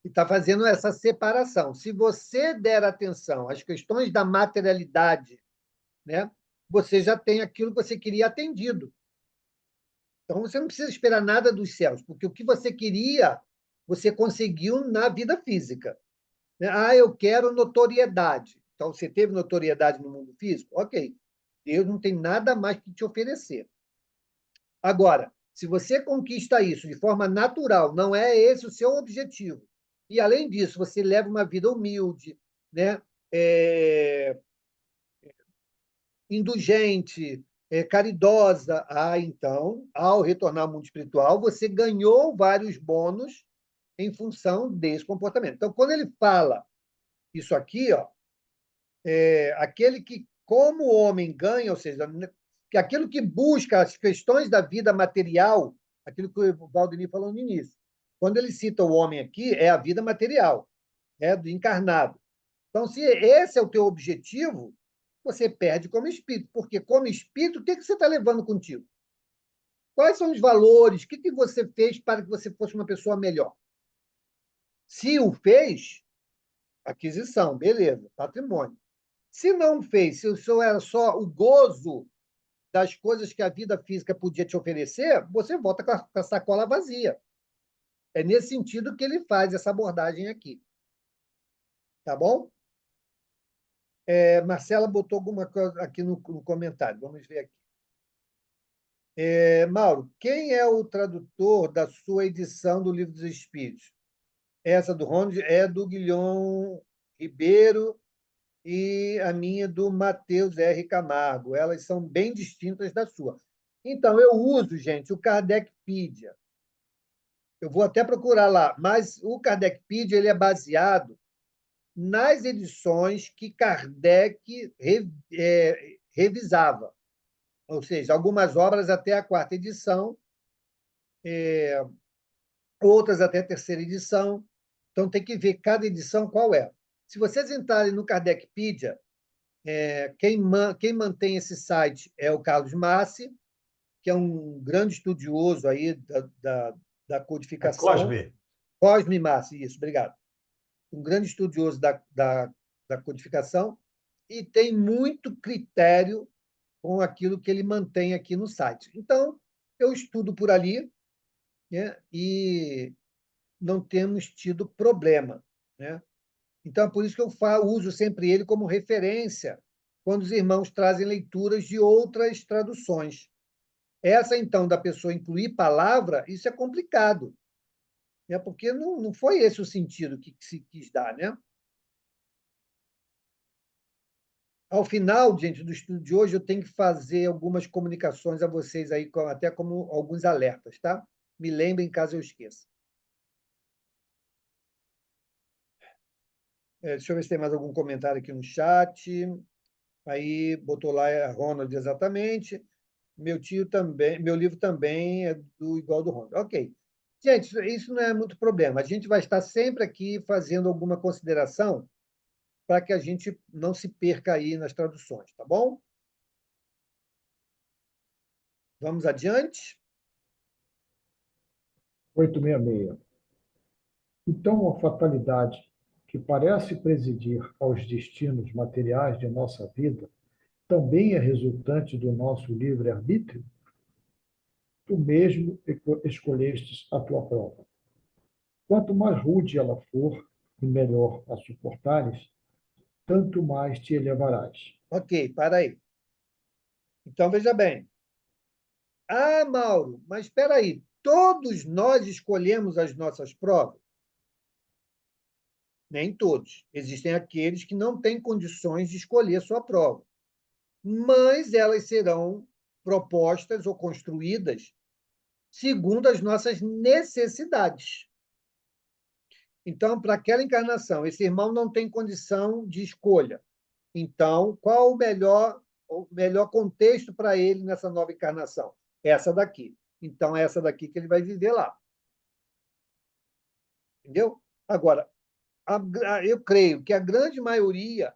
E está fazendo essa separação. Se você der atenção às questões da materialidade, né, você já tem aquilo que você queria atendido. Então, você não precisa esperar nada dos céus, porque o que você queria, você conseguiu na vida física. Né? Ah, eu quero notoriedade. Então, você teve notoriedade no mundo físico? Ok. Deus não tem nada mais que te oferecer. Agora, se você conquista isso de forma natural, não é esse o seu objetivo. E, além disso, você leva uma vida humilde, né? Indulgente, caridosa. Ah, então, ao retornar ao mundo espiritual, você ganhou vários bônus em função desse comportamento. Então, quando ele fala isso aqui, ó, aquele que, como homem, ganha, ou seja, que aquilo que busca as questões da vida material, aquilo que o Valdemir falou no início. Quando ele cita o homem aqui, é a vida material, do encarnado. Então, se esse é o teu objetivo, você perde como espírito, porque como espírito, o que você está levando contigo? Quais são os valores? O que você fez para que você fosse uma pessoa melhor? Se o fez, aquisição, beleza, patrimônio. Se não fez, se o seu era só o gozo das coisas que a vida física podia te oferecer, você volta com a sacola vazia. É nesse sentido que ele faz essa abordagem aqui. Tá bom? Marcela botou alguma coisa aqui no comentário. Vamos ver aqui. Mauro, quem é o tradutor da sua edição do Livro dos Espíritos? Essa do Ronde é do Guilhom Ribeiro e a minha do Matheus R. Camargo. Elas são bem distintas da sua. Então, eu uso, gente, o Kardecpedia. Eu vou até procurar lá, mas o Kardecpedia ele é baseado nas edições que Kardec revisava. Ou seja, algumas obras até a quarta edição, outras até a terceira edição. Então, tem que ver cada edição qual é. Se vocês entrarem no Kardecpedia, quem mantém esse site é o Carlos Massi, que é um grande estudioso aí da codificação. Cosme. Cosme Massi, isso, obrigado. Um grande estudioso da codificação e tem muito critério com aquilo que ele mantém aqui no site. Então, eu estudo por ali, né, e não temos tido problema. Né? Então, é por isso que eu uso sempre ele como referência quando os irmãos trazem leituras de outras traduções. Essa, então, da pessoa incluir palavra, isso é complicado, né? Porque não foi esse o sentido que se quis dar. Né? Ao final, gente, do estudo de hoje, eu tenho que fazer algumas comunicações a vocês aí, até como alguns alertas, tá? Me lembrem caso eu esqueça. Deixa eu ver se tem mais algum comentário aqui no chat. Aí botou lá Ronald exatamente. Meu livro também é igual do Ronald. Ok. Gente, isso não é muito problema. A gente vai estar sempre aqui fazendo alguma consideração para que a gente não se perca aí nas traduções, tá bom? Vamos adiante? 866. Então, a fatalidade que parece presidir aos destinos materiais de nossa vida também é resultante do nosso livre-arbítrio? Tu mesmo escolhestes a tua prova. Quanto mais rude ela for e melhor a suportares, tanto mais te elevarás. Ok, para aí. Então, veja bem. Ah, Mauro, mas espera aí. Todos nós escolhemos as nossas provas? Nem todos. Existem aqueles que não têm condições de escolher sua prova. Mas elas serão propostas ou construídas segundo as nossas necessidades. Então, para aquela encarnação, esse irmão não tem condição de escolha. Então, qual o melhor contexto para ele nessa nova encarnação? Essa daqui. Então, é essa daqui que ele vai viver lá. Entendeu? Agora, eu creio que a grande maioria,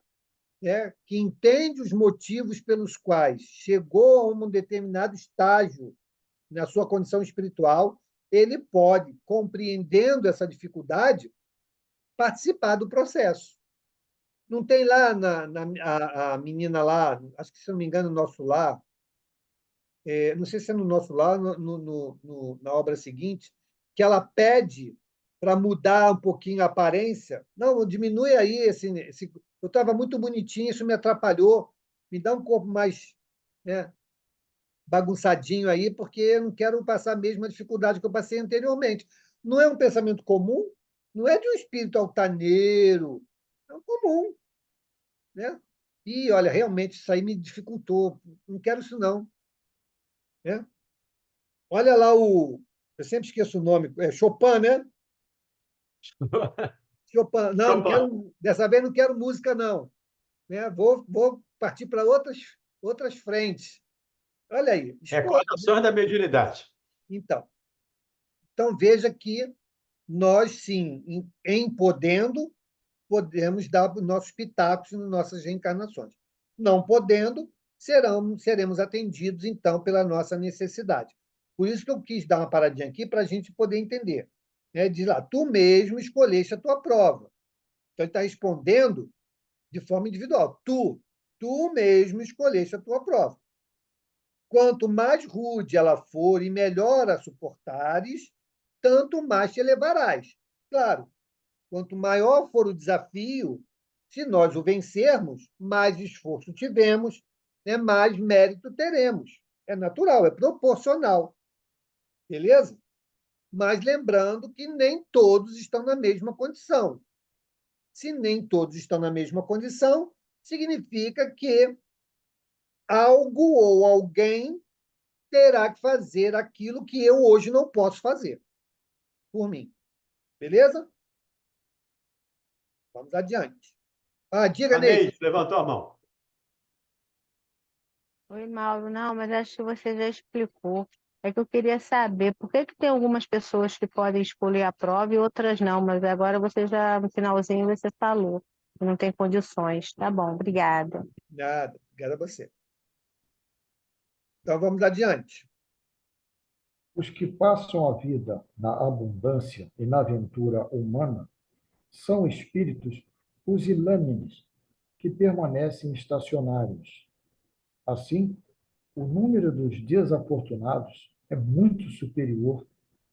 né, que entende os motivos pelos quais chegou a um determinado estágio na sua condição espiritual, ele pode, compreendendo essa dificuldade, participar do processo. Não tem lá a menina lá, acho que, se não me engano, no Nosso Lar, não sei se é no Nosso Lar, na obra seguinte, que ela pede para mudar um pouquinho a aparência. Não, diminui aí eu estava muito bonitinho, isso me atrapalhou. Me dá um corpo mais, né, bagunçadinho aí, porque eu não quero passar a mesma dificuldade que eu passei anteriormente. Não é um pensamento comum, não é de um espírito altaneiro, é um comum, né? E, olha, realmente isso aí me dificultou. Não quero isso, não. Né? Olha lá eu sempre esqueço o nome, é Chopin, né? Chopin. Não, não Chopin. quero, dessa vez não quero música, não. Né? Vou partir para outras frentes. Olha aí, escolha. Recordações da mediunidade. Então, veja que nós, sim, em podendo, podemos dar nossos pitacos nas nossas reencarnações. Não podendo, seremos atendidos, então, pela nossa necessidade. Por isso que eu quis dar uma paradinha aqui para a gente poder entender. Né? Diz lá, tu mesmo escolheste a tua prova. Então, ele está respondendo de forma individual. Tu mesmo escolheste a tua prova. Quanto mais rude ela for e melhor a suportares, tanto mais te elevarás. Claro, quanto maior for o desafio, se nós o vencermos, mais esforço tivemos, né, mais mérito teremos. É natural, é proporcional. Beleza? Mas lembrando que nem todos estão na mesma condição. Se nem todos estão na mesma condição, significa que algo ou alguém terá que fazer aquilo que eu hoje não posso fazer por mim. Beleza? Vamos adiante. Diga, A Neide. Neide levantou a mão. Oi, Mauro. Não, mas acho que você já explicou. É que eu queria saber por que que tem algumas pessoas que podem escolher a prova e outras não, mas agora você já, no finalzinho, você falou que não tem condições. Tá bom, obrigada. Nada. Obrigado a você. Então, vamos adiante. Os que passam a vida na abundância e na aventura humana são espíritos pusilânimes que permanecem estacionários. Assim, o número dos desafortunados é muito superior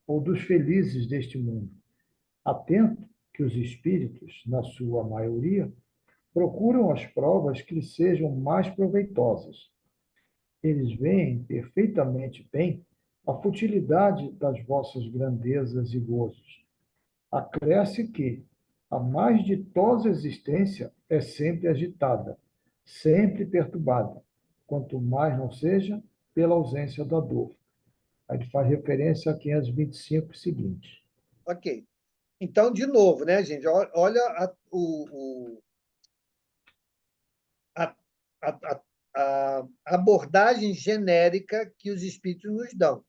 ao dos felizes deste mundo. Atento que os espíritos, na sua maioria, procuram as provas que lhes sejam mais proveitosas. Eles veem perfeitamente bem a futilidade das vossas grandezas e gozos. Acresce que a mais ditosa existência é sempre agitada, sempre perturbada, quanto mais não seja pela ausência da dor. Aí ele faz referência a 525 seguinte. Ok. Então, de novo, né, gente? Olha a, a abordagem genérica que os espíritos nos dão.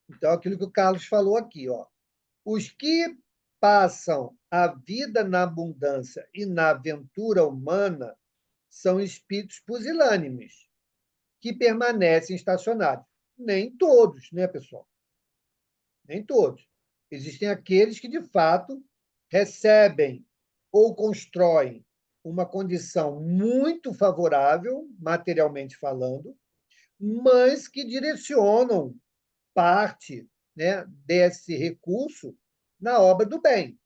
Então, aquilo que o Carlos falou aqui, ó. Os que passam a vida na abundância e na aventura humana são espíritos pusilânimes, que permanecem estacionados. Nem todos, né, pessoal? Nem todos. Existem aqueles que, de fato, recebem ou constroem uma condição muito favorável, materialmente falando, mas que direcionam parte, né, desse recurso na obra do bem.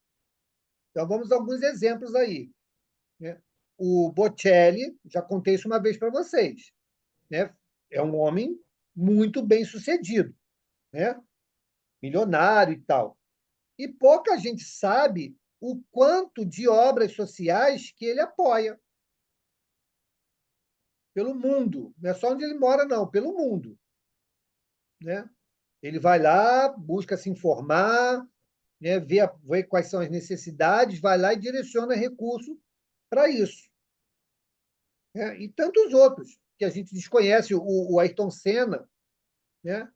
Então, vamos a alguns exemplos aí. Né? O Bocelli, já contei isso uma vez para vocês, né? É um homem muito bem sucedido, né? Milionário e tal. E pouca gente sabe o quanto de obras sociais que ele apoia pelo mundo. Não é só onde ele mora, não, pelo mundo. Né? Ele vai lá, busca se informar, né, vê quais são as necessidades, vai lá e direciona recurso para isso. Né? E tantos outros que a gente desconhece, o Ayrton Senna, né?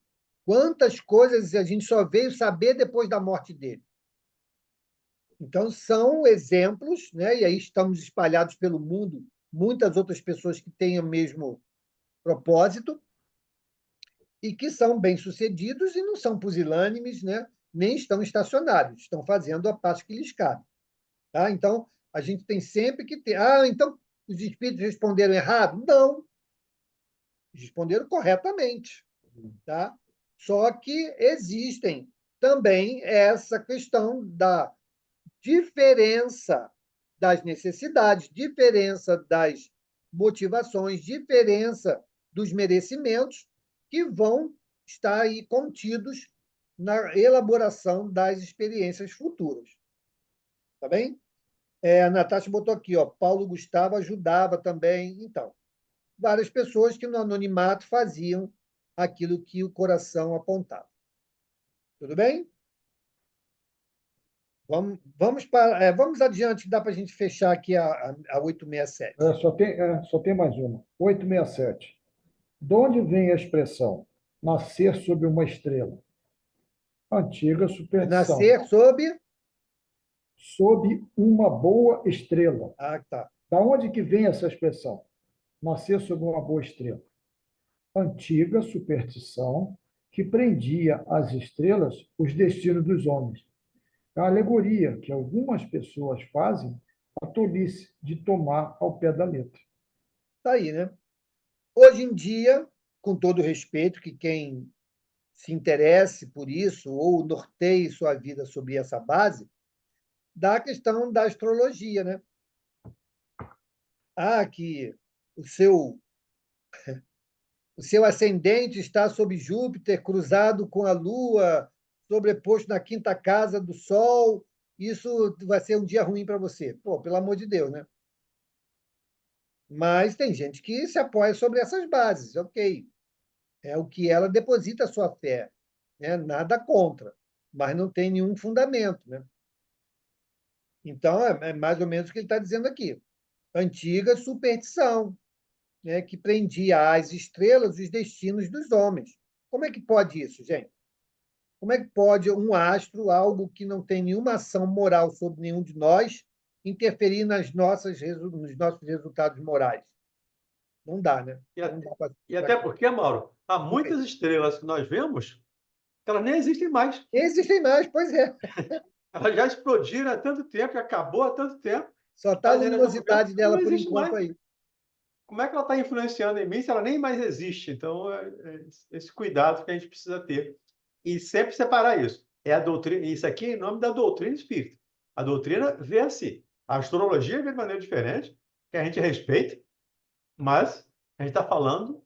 Quantas coisas a gente só veio saber depois da morte dele. Então, são exemplos, né? E aí estamos espalhados pelo mundo, muitas outras pessoas que têm o mesmo propósito e que são bem-sucedidos e não são pusilânimes, né? Nem estão estacionários, estão fazendo a parte que lhes cabe. Tá? Então, a gente tem sempre que ter. Então os espíritos responderam errado? Não, responderam corretamente. Tá? Só que existem também essa questão da diferença das necessidades, diferença das motivações, diferença dos merecimentos que vão estar aí contidos na elaboração das experiências futuras. Tá bem? A Natasha botou aqui, ó, Paulo Gustavo ajudava também. Então, várias pessoas que no anonimato faziam aquilo que o coração apontava. Tudo bem? Vamos adiante, dá para a gente fechar aqui a 867. Só tem mais uma. 867. De onde vem a expressão nascer sob uma estrela? Antiga superstição. Nascer sob... Sob uma boa estrela. Tá. Da onde que vem essa expressão? Nascer sob uma boa estrela. Antiga superstição que prendia às estrelas os destinos dos homens. É a alegoria que algumas pessoas fazem a tolice de tomar ao pé da letra. Está aí, né? Hoje em dia, com todo respeito, que quem se interesse por isso ou norteie sua vida sobre essa base, da questão da astrologia, né? Que o seu ascendente está sob Júpiter, cruzado com a Lua, sobreposto na quinta casa do Sol, isso vai ser um dia ruim para você. Pô, pelo amor de Deus, né? Mas tem gente que se apoia sobre essas bases, ok. É o que ela deposita a sua fé, né? Nada contra, mas não tem nenhum fundamento, né? Então, é mais ou menos o que ele está dizendo aqui. Antiga superstição, né, que prendia às estrelas os destinos dos homens. Como é que pode isso, gente? Como é que pode um astro, algo que não tem nenhuma ação moral sobre nenhum de nós, interferir nos nossos resultados morais? Não dá, né? E até porque, Mauro, há muitas estrelas que nós vemos que elas nem existem mais. Existem mais, pois é. Elas já explodiram há tanto tempo, já acabou há tanto tempo. Só está a luminosidade dela por enquanto aí. Como é que ela está influenciando em mim se ela nem mais existe? Então, esse cuidado que a gente precisa ter. E sempre separar isso. É a doutrina, isso aqui é em nome da doutrina espírita. A doutrina vê assim. A astrologia vê de maneira diferente, que a gente respeita, mas a gente está falando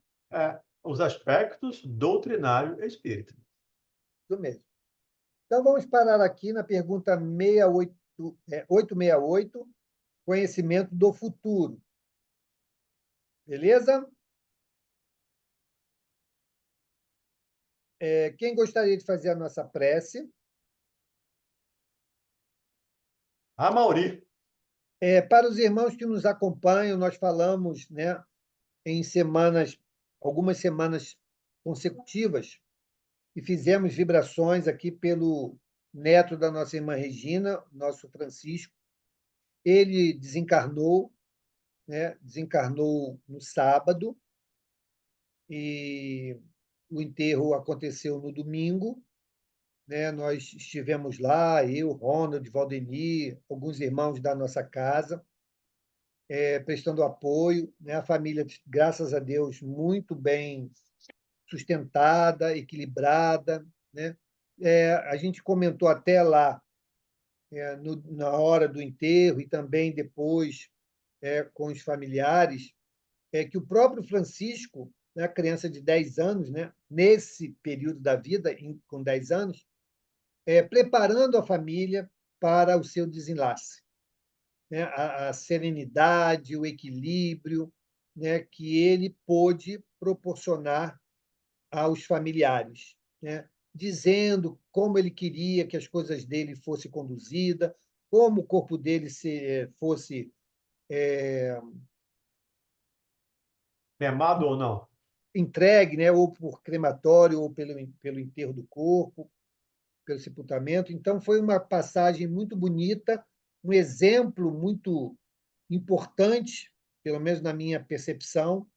os aspectos doutrinário espírita. Isso mesmo. Então, vamos parar aqui na pergunta 868, conhecimento do futuro. Beleza? Quem gostaria de fazer a nossa prece? A Mauri. Para os irmãos que nos acompanham, nós falamos, né, em algumas semanas consecutivas, e fizemos vibrações aqui pelo neto da nossa irmã Regina, nosso Francisco. Ele desencarnou, né, desencarnou no sábado, e o enterro aconteceu no domingo. Né? Nós estivemos lá, eu, Ronald, Valdemir, alguns irmãos da nossa casa, prestando apoio. Né? A família, graças a Deus, muito bem sustentada, equilibrada. Né? A gente comentou até lá, na hora do enterro e também depois com os familiares, que o próprio Francisco, né, criança de 10 anos, né, nesse período da vida, com 10 anos, preparando a família para o seu desenlace. Né? A serenidade, o equilíbrio, né, que ele pôde proporcionar aos familiares. Né? dizendo como ele queria que as coisas dele fossem conduzidas, como o corpo dele fosse Memado ou não? entregue, né, ou por crematório, ou pelo enterro do corpo, pelo sepultamento. Então, foi uma passagem muito bonita, um exemplo muito importante, pelo menos na minha percepção,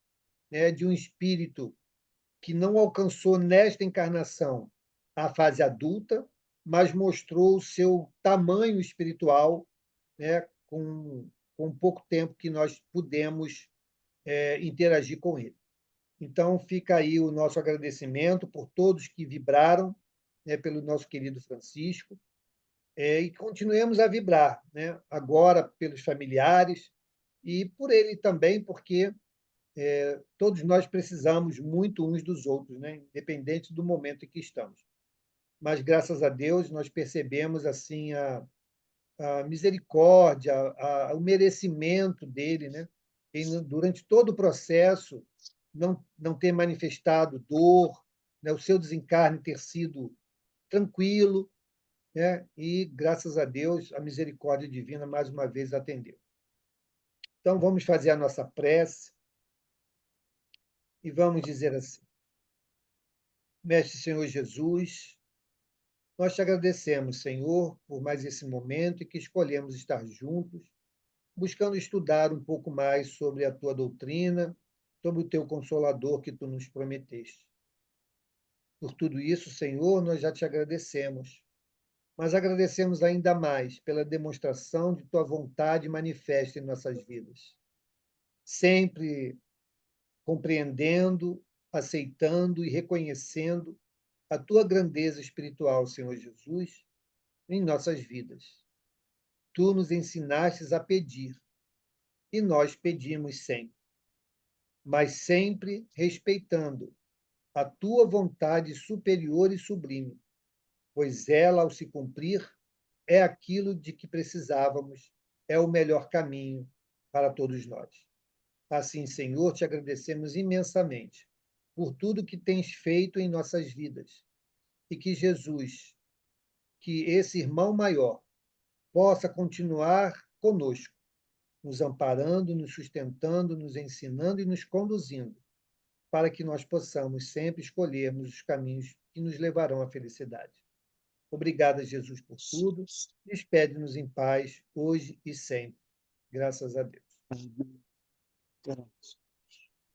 né, de um espírito que não alcançou nesta encarnação a fase adulta, mas mostrou o seu tamanho espiritual, né, com pouco tempo que nós pudemos interagir com ele. Então, fica aí o nosso agradecimento por todos que vibraram, né, pelo nosso querido Francisco, e continuemos a vibrar, né, agora pelos familiares e por ele também, porque todos nós precisamos muito uns dos outros, né, independente do momento em que estamos. Mas, graças a Deus, nós percebemos assim a misericórdia, o merecimento dele, né? Ele, durante todo o processo, não ter manifestado dor, né? O seu desencarne ter sido tranquilo, né? E, graças a Deus, a misericórdia divina mais uma vez atendeu. Então, vamos fazer a nossa prece e vamos dizer assim: Mestre Senhor Jesus, nós te agradecemos, Senhor, por mais esse momento em que escolhemos estar juntos, buscando estudar um pouco mais sobre a tua doutrina, sobre o teu consolador que tu nos prometeste. Por tudo isso, Senhor, nós já te agradecemos, mas agradecemos ainda mais pela demonstração de tua vontade manifesta em nossas vidas. Sempre compreendendo, aceitando e reconhecendo a tua grandeza espiritual, Senhor Jesus, em nossas vidas. Tu nos ensinastes a pedir, e nós pedimos sempre, mas sempre respeitando a tua vontade superior e sublime, pois ela, ao se cumprir, é aquilo de que precisávamos, é o melhor caminho para todos nós. Assim, Senhor, te agradecemos imensamente por tudo que tens feito em nossas vidas e que Jesus, que esse irmão maior, possa continuar conosco, nos amparando, nos sustentando, nos ensinando e nos conduzindo, para que nós possamos sempre escolhermos os caminhos que nos levarão à felicidade. Obrigada, Jesus, por tudo. Despede-nos em paz, hoje e sempre. Graças a Deus.